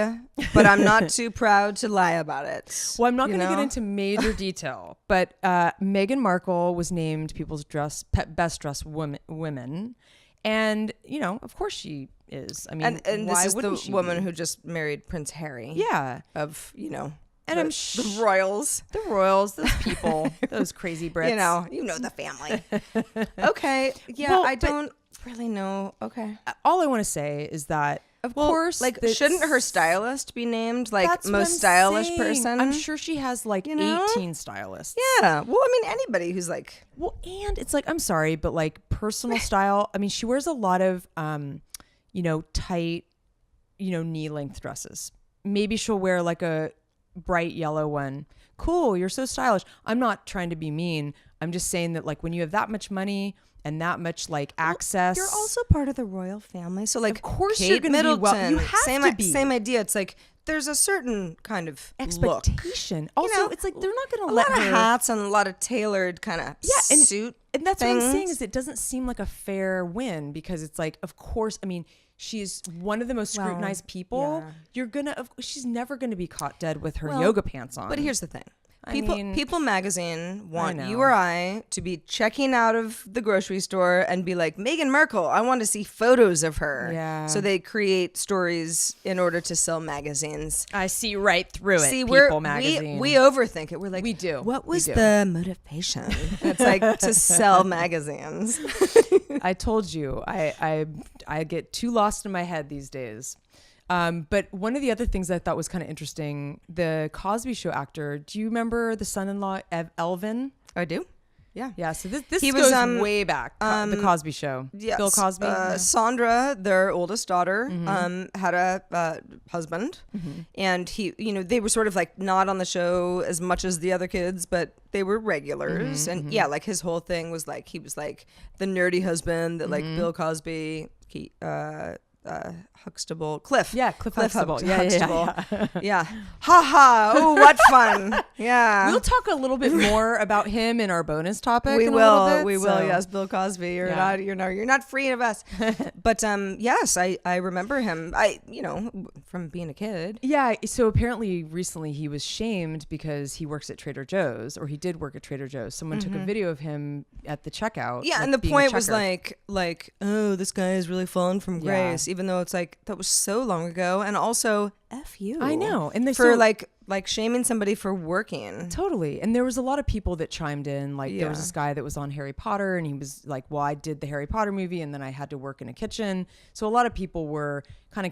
Speaker 1: but I'm not too proud to lie about it.
Speaker 2: Well, I'm not going to get into major detail, but Meghan Markle was named People's best dressed women. And, you know, of course she is. I mean,
Speaker 1: and
Speaker 2: why
Speaker 1: this is
Speaker 2: wouldn't
Speaker 1: the
Speaker 2: she
Speaker 1: woman
Speaker 2: be?
Speaker 1: who just married Prince Harry.
Speaker 2: Yeah.
Speaker 1: Of, you know,
Speaker 2: and
Speaker 1: the royals.
Speaker 2: The royals, those people, those crazy Brits.
Speaker 1: You know the family. Okay. Yeah, well, I don't really know. Okay.
Speaker 2: All I want to say is that, of course,
Speaker 1: like, shouldn't her stylist be named like most stylish person?
Speaker 2: I'm sure she has like 18 stylists.
Speaker 1: Yeah. Well, I mean, anybody who's like,
Speaker 2: well, and it's like, I'm sorry, but like personal style. I mean, she wears a lot of, tight, knee length dresses. Maybe she'll wear like a bright yellow one. Cool. You're so stylish. I'm not trying to be mean. I'm just saying that like when you have that much money and that much like access,
Speaker 1: you're also part of the royal family. So like,
Speaker 2: of course,
Speaker 1: Kate
Speaker 2: you're going to be well. You have to be.
Speaker 1: Same idea. It's like there's a certain kind of
Speaker 2: expectation.
Speaker 1: Look.
Speaker 2: Also, it's like they're not going to
Speaker 1: let her, a lot of hats and a lot of tailored kind of suit.
Speaker 2: And that's
Speaker 1: things.
Speaker 2: what I'm saying is it doesn't seem like a fair win because it's like, of course, I mean, she's one of the most scrutinized people. Yeah. She's never going to be caught dead with her yoga pants on.
Speaker 1: But here's the thing. People magazine want you or I to be checking out of the grocery store and be like, Meghan Markle, I want to see photos of her.
Speaker 2: Yeah.
Speaker 1: So they create stories in order to sell magazines.
Speaker 2: I see right through it. People magazine.
Speaker 1: We overthink it. We're like,
Speaker 2: we do.
Speaker 1: What was the motivation? It's like to sell magazines.
Speaker 2: I told you, I get too lost in my head these days. But one of the other things I thought was kind of interesting, the Cosby Show actor, do you remember the son-in-law, Elvin?
Speaker 1: I do. Yeah.
Speaker 2: Yeah. So this goes way back. The Cosby Show.
Speaker 1: Yes.
Speaker 2: Bill Cosby.
Speaker 1: Sandra, their oldest daughter, had a husband, and he, they were sort of like not on the show as much as the other kids, but they were regulars. And yeah, like his whole thing was like, he was like the nerdy husband that like Bill Cosby, Huxtable, Cliff.
Speaker 2: Yeah, Cliff Huxtable.
Speaker 1: Yeah. Ha ha. Oh, what fun. Yeah.
Speaker 2: We'll talk a little bit more about him in our bonus topic.
Speaker 1: We will. Yes, Bill Cosby. You're not free of us. But yes, I remember him. From being a kid.
Speaker 2: Yeah. So apparently recently he was shamed because he works at Trader Joe's, or he did work at Trader Joe's. Someone took a video of him at the checkout.
Speaker 1: Yeah,
Speaker 2: like
Speaker 1: and the point was like, oh, this guy is really fallen from grace, even though it's like, that was so long ago. And also, F you.
Speaker 2: I know. And they
Speaker 1: for like shaming somebody for working.
Speaker 2: Totally. And there was a lot of people that chimed in. Like there was this guy that was on Harry Potter, and he was like, well, I did the Harry Potter movie and then I had to work in a kitchen. So a lot of people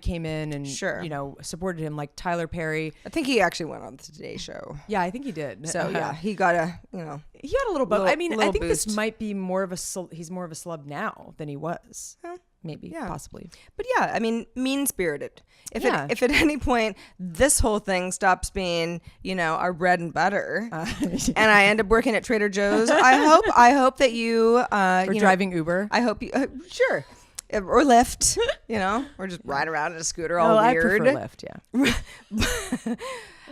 Speaker 2: came in and supported him, like Tyler Perry.
Speaker 1: I think he actually went on the Today Show.
Speaker 2: Yeah, I think he did.
Speaker 1: So yeah, he got he got
Speaker 2: a little bit. I mean, I think
Speaker 1: boost.
Speaker 2: This might be more of he's more of a celeb now than he was. Maybe, possibly.
Speaker 1: But yeah, I mean, mean-spirited. If at any point this whole thing stops being, our bread and butter, and I end up working at Trader Joe's, I hope that you
Speaker 2: driving Uber.
Speaker 1: I hope you sure. Or Lyft, or just ride around in a scooter all weird.
Speaker 2: I prefer Lyft, yeah.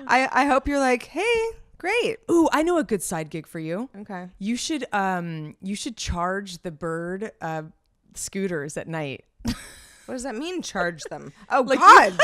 Speaker 1: I hope you're like, hey, great.
Speaker 2: Ooh, I know a good side gig for you.
Speaker 1: Okay.
Speaker 2: You should charge the bird scooters at night.
Speaker 1: What does that mean, charge them? Oh, like, God.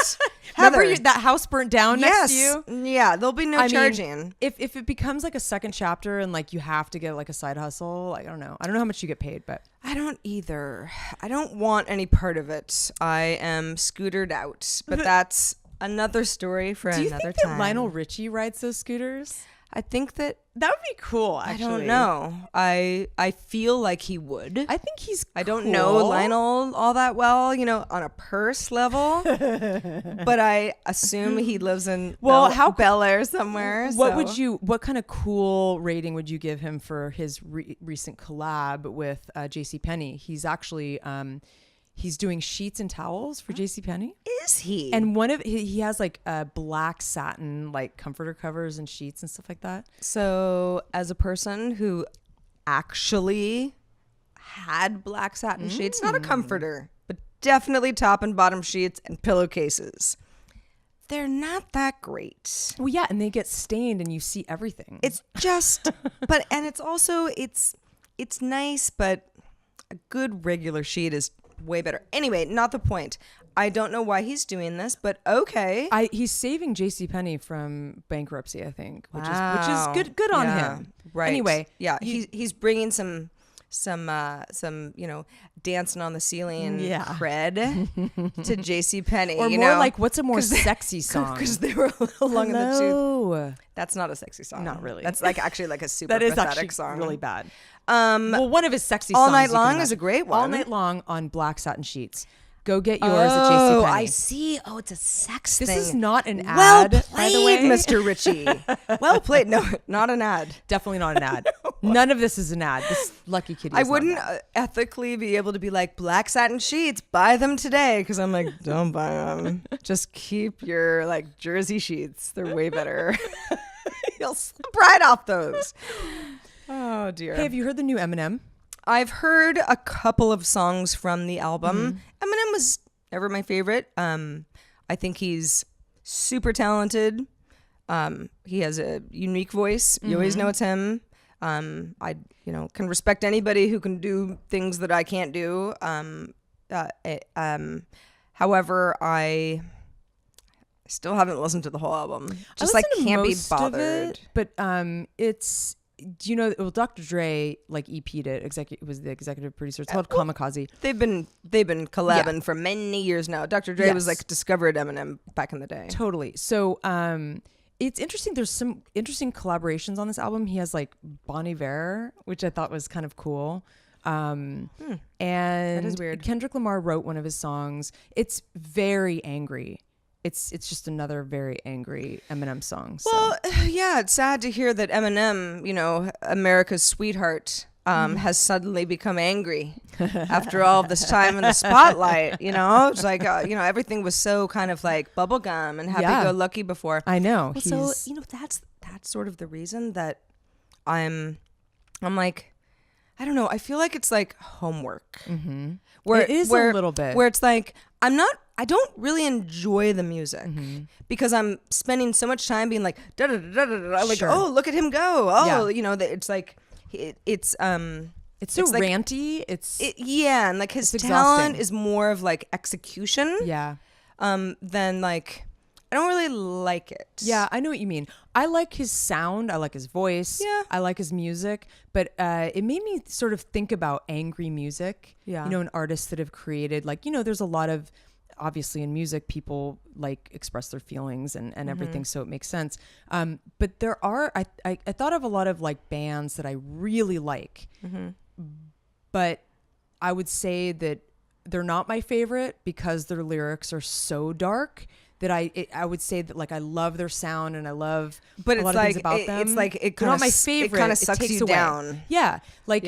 Speaker 2: Remember that house burnt down next to you?
Speaker 1: Yeah, there'll be no charging.
Speaker 2: Mean, if it becomes like a second chapter and like you have to get like a side hustle, like I don't know how much you get paid, but
Speaker 1: I don't either. I don't want any part of it. I am scootered out, but that's another story for another time.
Speaker 2: Do you think that Lionel Richie rides those scooters?
Speaker 1: I think that
Speaker 2: would be cool, actually.
Speaker 1: I don't know. I feel like he would.
Speaker 2: I think he's cool.
Speaker 1: I don't know Lionel all that well, on a purse level. But I assume he lives in Bel Air somewhere.
Speaker 2: What kind of cool rating would you give him for his recent collab with JCPenney? He's actually he's doing sheets and towels for JCPenney.
Speaker 1: Is he?
Speaker 2: And he has like black satin like comforter covers and sheets and stuff like that.
Speaker 1: So as a person who actually had black satin sheets, not a comforter, but definitely top and bottom sheets and pillowcases, they're not that great.
Speaker 2: Well, yeah, and they get stained and you see everything.
Speaker 1: It's just, and it's also, it's nice, but a good regular sheet is way better. Anyway, not the point. I don't know why he's doing this, but okay.
Speaker 2: He's saving JCPenney from bankruptcy, I think, which is good on him.
Speaker 1: Right.
Speaker 2: Anyway,
Speaker 1: yeah, he's bringing some dancing on the ceiling cred to JCPenney.
Speaker 2: Or more like, what's a more sexy song?
Speaker 1: Because they were a little long in the tooth. That's not a sexy song.
Speaker 2: Not really.
Speaker 1: That's like actually like a super
Speaker 2: that is
Speaker 1: pathetic
Speaker 2: actually
Speaker 1: song.
Speaker 2: Really bad. Well, one of his sexy
Speaker 1: All
Speaker 2: songs.
Speaker 1: Night Long is a great one.
Speaker 2: All Night Long on black satin sheets. Go get yours at JCPenney.
Speaker 1: Oh, I see. Oh, it's a sex thing.
Speaker 2: This is not an ad,
Speaker 1: well played,
Speaker 2: by the way.
Speaker 1: Mr. Ritchie. Well played. No, not an ad.
Speaker 2: Definitely not an ad. None of this is an ad. This lucky kitty.
Speaker 1: I wouldn't ethically be able to be like, black satin sheets, buy them today. Because I'm like, don't buy them. Just keep your like jersey sheets. They're way better. You'll slip right off those. Oh, dear.
Speaker 2: Hey, have you heard the new Eminem?
Speaker 1: I've heard a couple of songs from the album. Eminem was never my favorite. I think he's super talented. He has a unique voice. You always know it's him. I can respect anybody who can do things that I can't do. However, I still haven't listened to the whole album. Just like can't be bothered.
Speaker 2: But it's. Do you know? Well, Dr. Dre like EP'd it. Was the executive producer. It's called Kamikaze.
Speaker 1: They've been collabing for many years now. Dr. Dre was like discovered Eminem back in the day.
Speaker 2: Totally. So it's interesting. There's some interesting collaborations on this album. He has like Bon Iver, which I thought was kind of cool. And that is weird. Kendrick Lamar wrote one of his songs. It's very angry. It's just another very angry Eminem song. So.
Speaker 1: Well, yeah, it's sad to hear that Eminem, America's sweetheart, has suddenly become angry after all of this time in the spotlight. It's like everything was so kind of like bubblegum and happy-go-lucky before.
Speaker 2: I know.
Speaker 1: Well, so that's sort of the reason that I'm like, I don't know. I feel like it's like homework.
Speaker 2: Mm-hmm. Where it is a little bit.
Speaker 1: Where it's like I don't really enjoy the music because I'm spending so much time being like da da da da da. Like, oh, look at him go. Oh, it's like it's so
Speaker 2: ranty.
Speaker 1: And like his talent is more of like execution.
Speaker 2: Yeah.
Speaker 1: Than like. I don't really like it.
Speaker 2: Yeah, I know what you mean. I like his sound. I like his voice. Yeah. I like his music. But it made me sort of think about angry music. Yeah. And artists that have created, like, there's a lot of, obviously in music, people like express their feelings and everything. So it makes sense. But there are, I thought of a lot of like bands that I really like. But I would say that they're not my favorite because their lyrics are so dark. That I would say that like I love their sound and I love a lot of things about them.
Speaker 1: It's like it kind
Speaker 2: not
Speaker 1: of
Speaker 2: my favorite.
Speaker 1: It kind of sucks you down.
Speaker 2: Yeah, like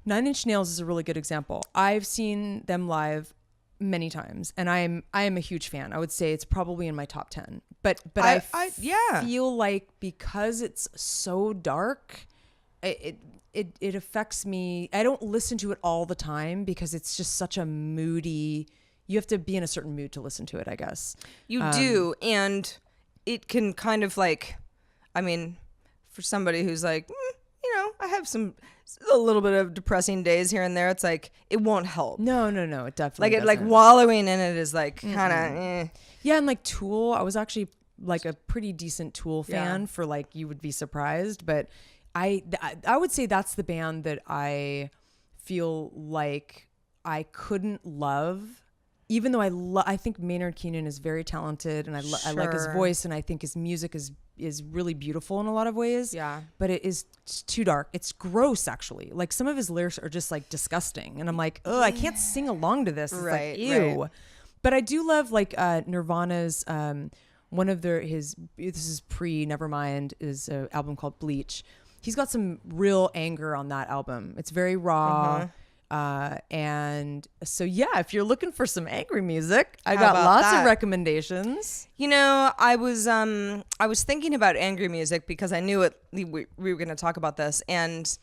Speaker 2: 9 Inch Nails is a really good example. I've seen them live many times, and I am a huge fan. I would say it's probably in my top 10. But I feel like because it's so dark, it affects me. I don't listen to it all the time because it's just such a moody. You have to be in a certain mood to listen to it, I guess.
Speaker 1: You do. And it can kind of like, I mean, for somebody who's like, I have a little bit of depressing days here and there. It's like, it won't help.
Speaker 2: No. It definitely doesn't.
Speaker 1: Like wallowing in it is like kind of
Speaker 2: Yeah. And like Tool, I was actually like a pretty decent Tool fan for like, you would be surprised. But I would say that's the band that I feel like I couldn't love. Even though I think Maynard Keenan is very talented and I like his voice and I think his music is really beautiful in a lot of ways. Yeah. But it is too dark. It's gross, actually. Like some of his lyrics are just like disgusting. And I'm like, oh, I can't sing along to this. It's like, ew. Right. But I do love like Nirvana's, one of this is pre-Nevermind, is an album called Bleach. He's got some real anger on that album. It's very raw. And so, yeah, if you're looking for some angry music, I got lots of recommendations.
Speaker 1: You know, I was thinking about angry music because I knew we were going to talk about this. And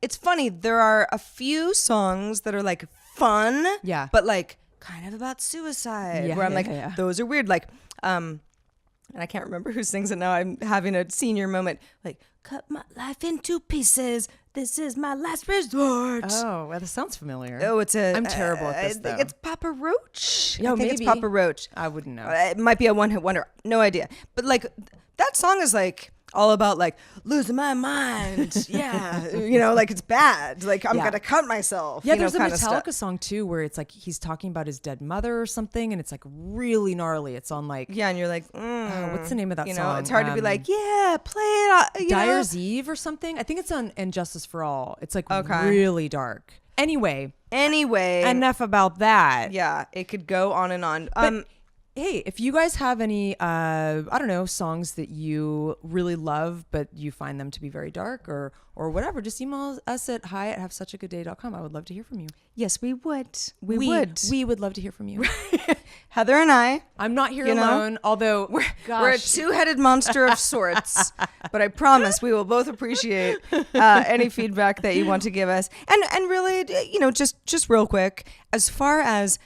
Speaker 1: it's funny. There are a few songs that are like fun, but like kind of about suicide, where I'm like, those are weird. Like, and I can't remember who sings it now. I'm having a senior moment. Like, cut my life into pieces. This is my last resort.
Speaker 2: Oh, well, that sounds familiar.
Speaker 1: Oh,
Speaker 2: I'm terrible at this, though.
Speaker 1: I think it's Papa Roach.
Speaker 2: Yeah,
Speaker 1: I think
Speaker 2: maybe.
Speaker 1: it's Papa Roach.
Speaker 2: I wouldn't know.
Speaker 1: It might be a one-hit wonder. No idea. But like, that song is like all about like losing my mind. Yeah, you know, like it's bad. Like I'm gonna cut myself.
Speaker 2: Yeah, there's a Metallica song too where it's like he's talking about his dead mother or something, and it's like really gnarly. It's on like
Speaker 1: and you're like,
Speaker 2: what's the name of that
Speaker 1: song?
Speaker 2: You know,
Speaker 1: it's hard to be like, yeah, play it.
Speaker 2: Dyer's Eve or something. I think it's on And Justice for All. It's like really dark. Anyway, enough about that.
Speaker 1: Yeah, it could go on and on.
Speaker 2: But, hey, if you guys have any, I don't know, songs that you really love, but you find them to be very dark or whatever, just email us at hi@havesuchagoodday.com. I would love to hear from you.
Speaker 1: Yes, we would. We
Speaker 2: would love to hear from you.
Speaker 1: Heather and I.
Speaker 2: I'm not here alone, although
Speaker 1: we're a two-headed monster of sorts, but I promise we will both appreciate any feedback that you want to give us. And really, you know, just real quick, as far as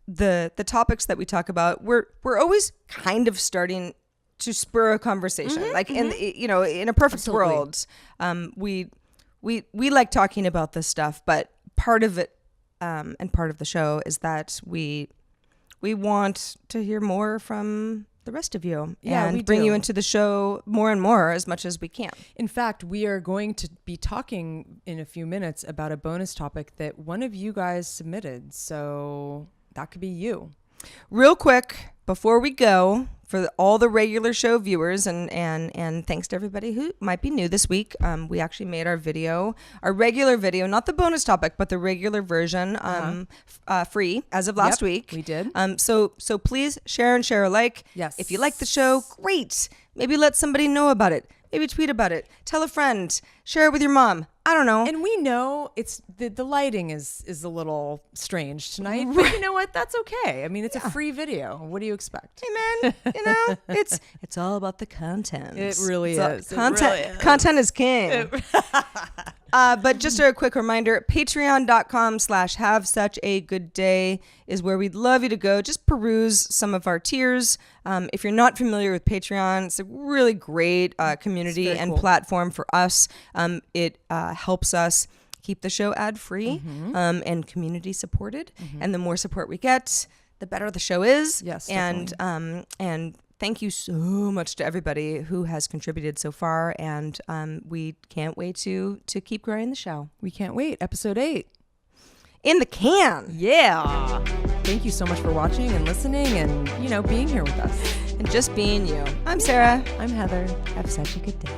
Speaker 1: the topics that we talk about, we're always kind of starting to spur a conversation. In a perfect world, we like talking about this stuff, but part of it and part of the show is that we want to hear more from the rest of you and we bring you into the show more and more as much as we can.
Speaker 2: In fact, we are going to be talking in a few minutes about a bonus topic that one of you guys submitted. So that could be you.
Speaker 1: Real quick, before we go, for all the regular show viewers, and thanks to everybody who might be new this week, we actually made our regular video, not the bonus topic, but the regular version, free as of last week.
Speaker 2: We did.
Speaker 1: So please share and share alike.
Speaker 2: Yes.
Speaker 1: If you like the show, great. Maybe let somebody know about it. Maybe tweet about it. Tell a friend. Share it with your mom. I don't know.
Speaker 2: And we know it's the lighting is a little strange tonight, but you know what? That's okay. I mean, it's a free video. What do you expect?
Speaker 1: Hey man, you know, it's all about the content.
Speaker 2: It really is.
Speaker 1: Content is king. But just a quick reminder, patreon.com/havesuchagoodday is where we'd love you to go. Just peruse some of our tiers. If you're not familiar with Patreon, it's a really great community and platform for us. It helps us keep the show ad-free and community supported. And the more support we get, the better the show is.
Speaker 2: Yes,
Speaker 1: and thank you so much to everybody who has contributed so far, and we can't wait to keep growing the show.
Speaker 2: We can't wait. Episode 8.
Speaker 1: In the can.
Speaker 2: Yeah. Thank you so much for watching and listening and, being here with us.
Speaker 1: And just being you. I'm Sarah.
Speaker 2: I'm Heather.
Speaker 1: Have such a good day.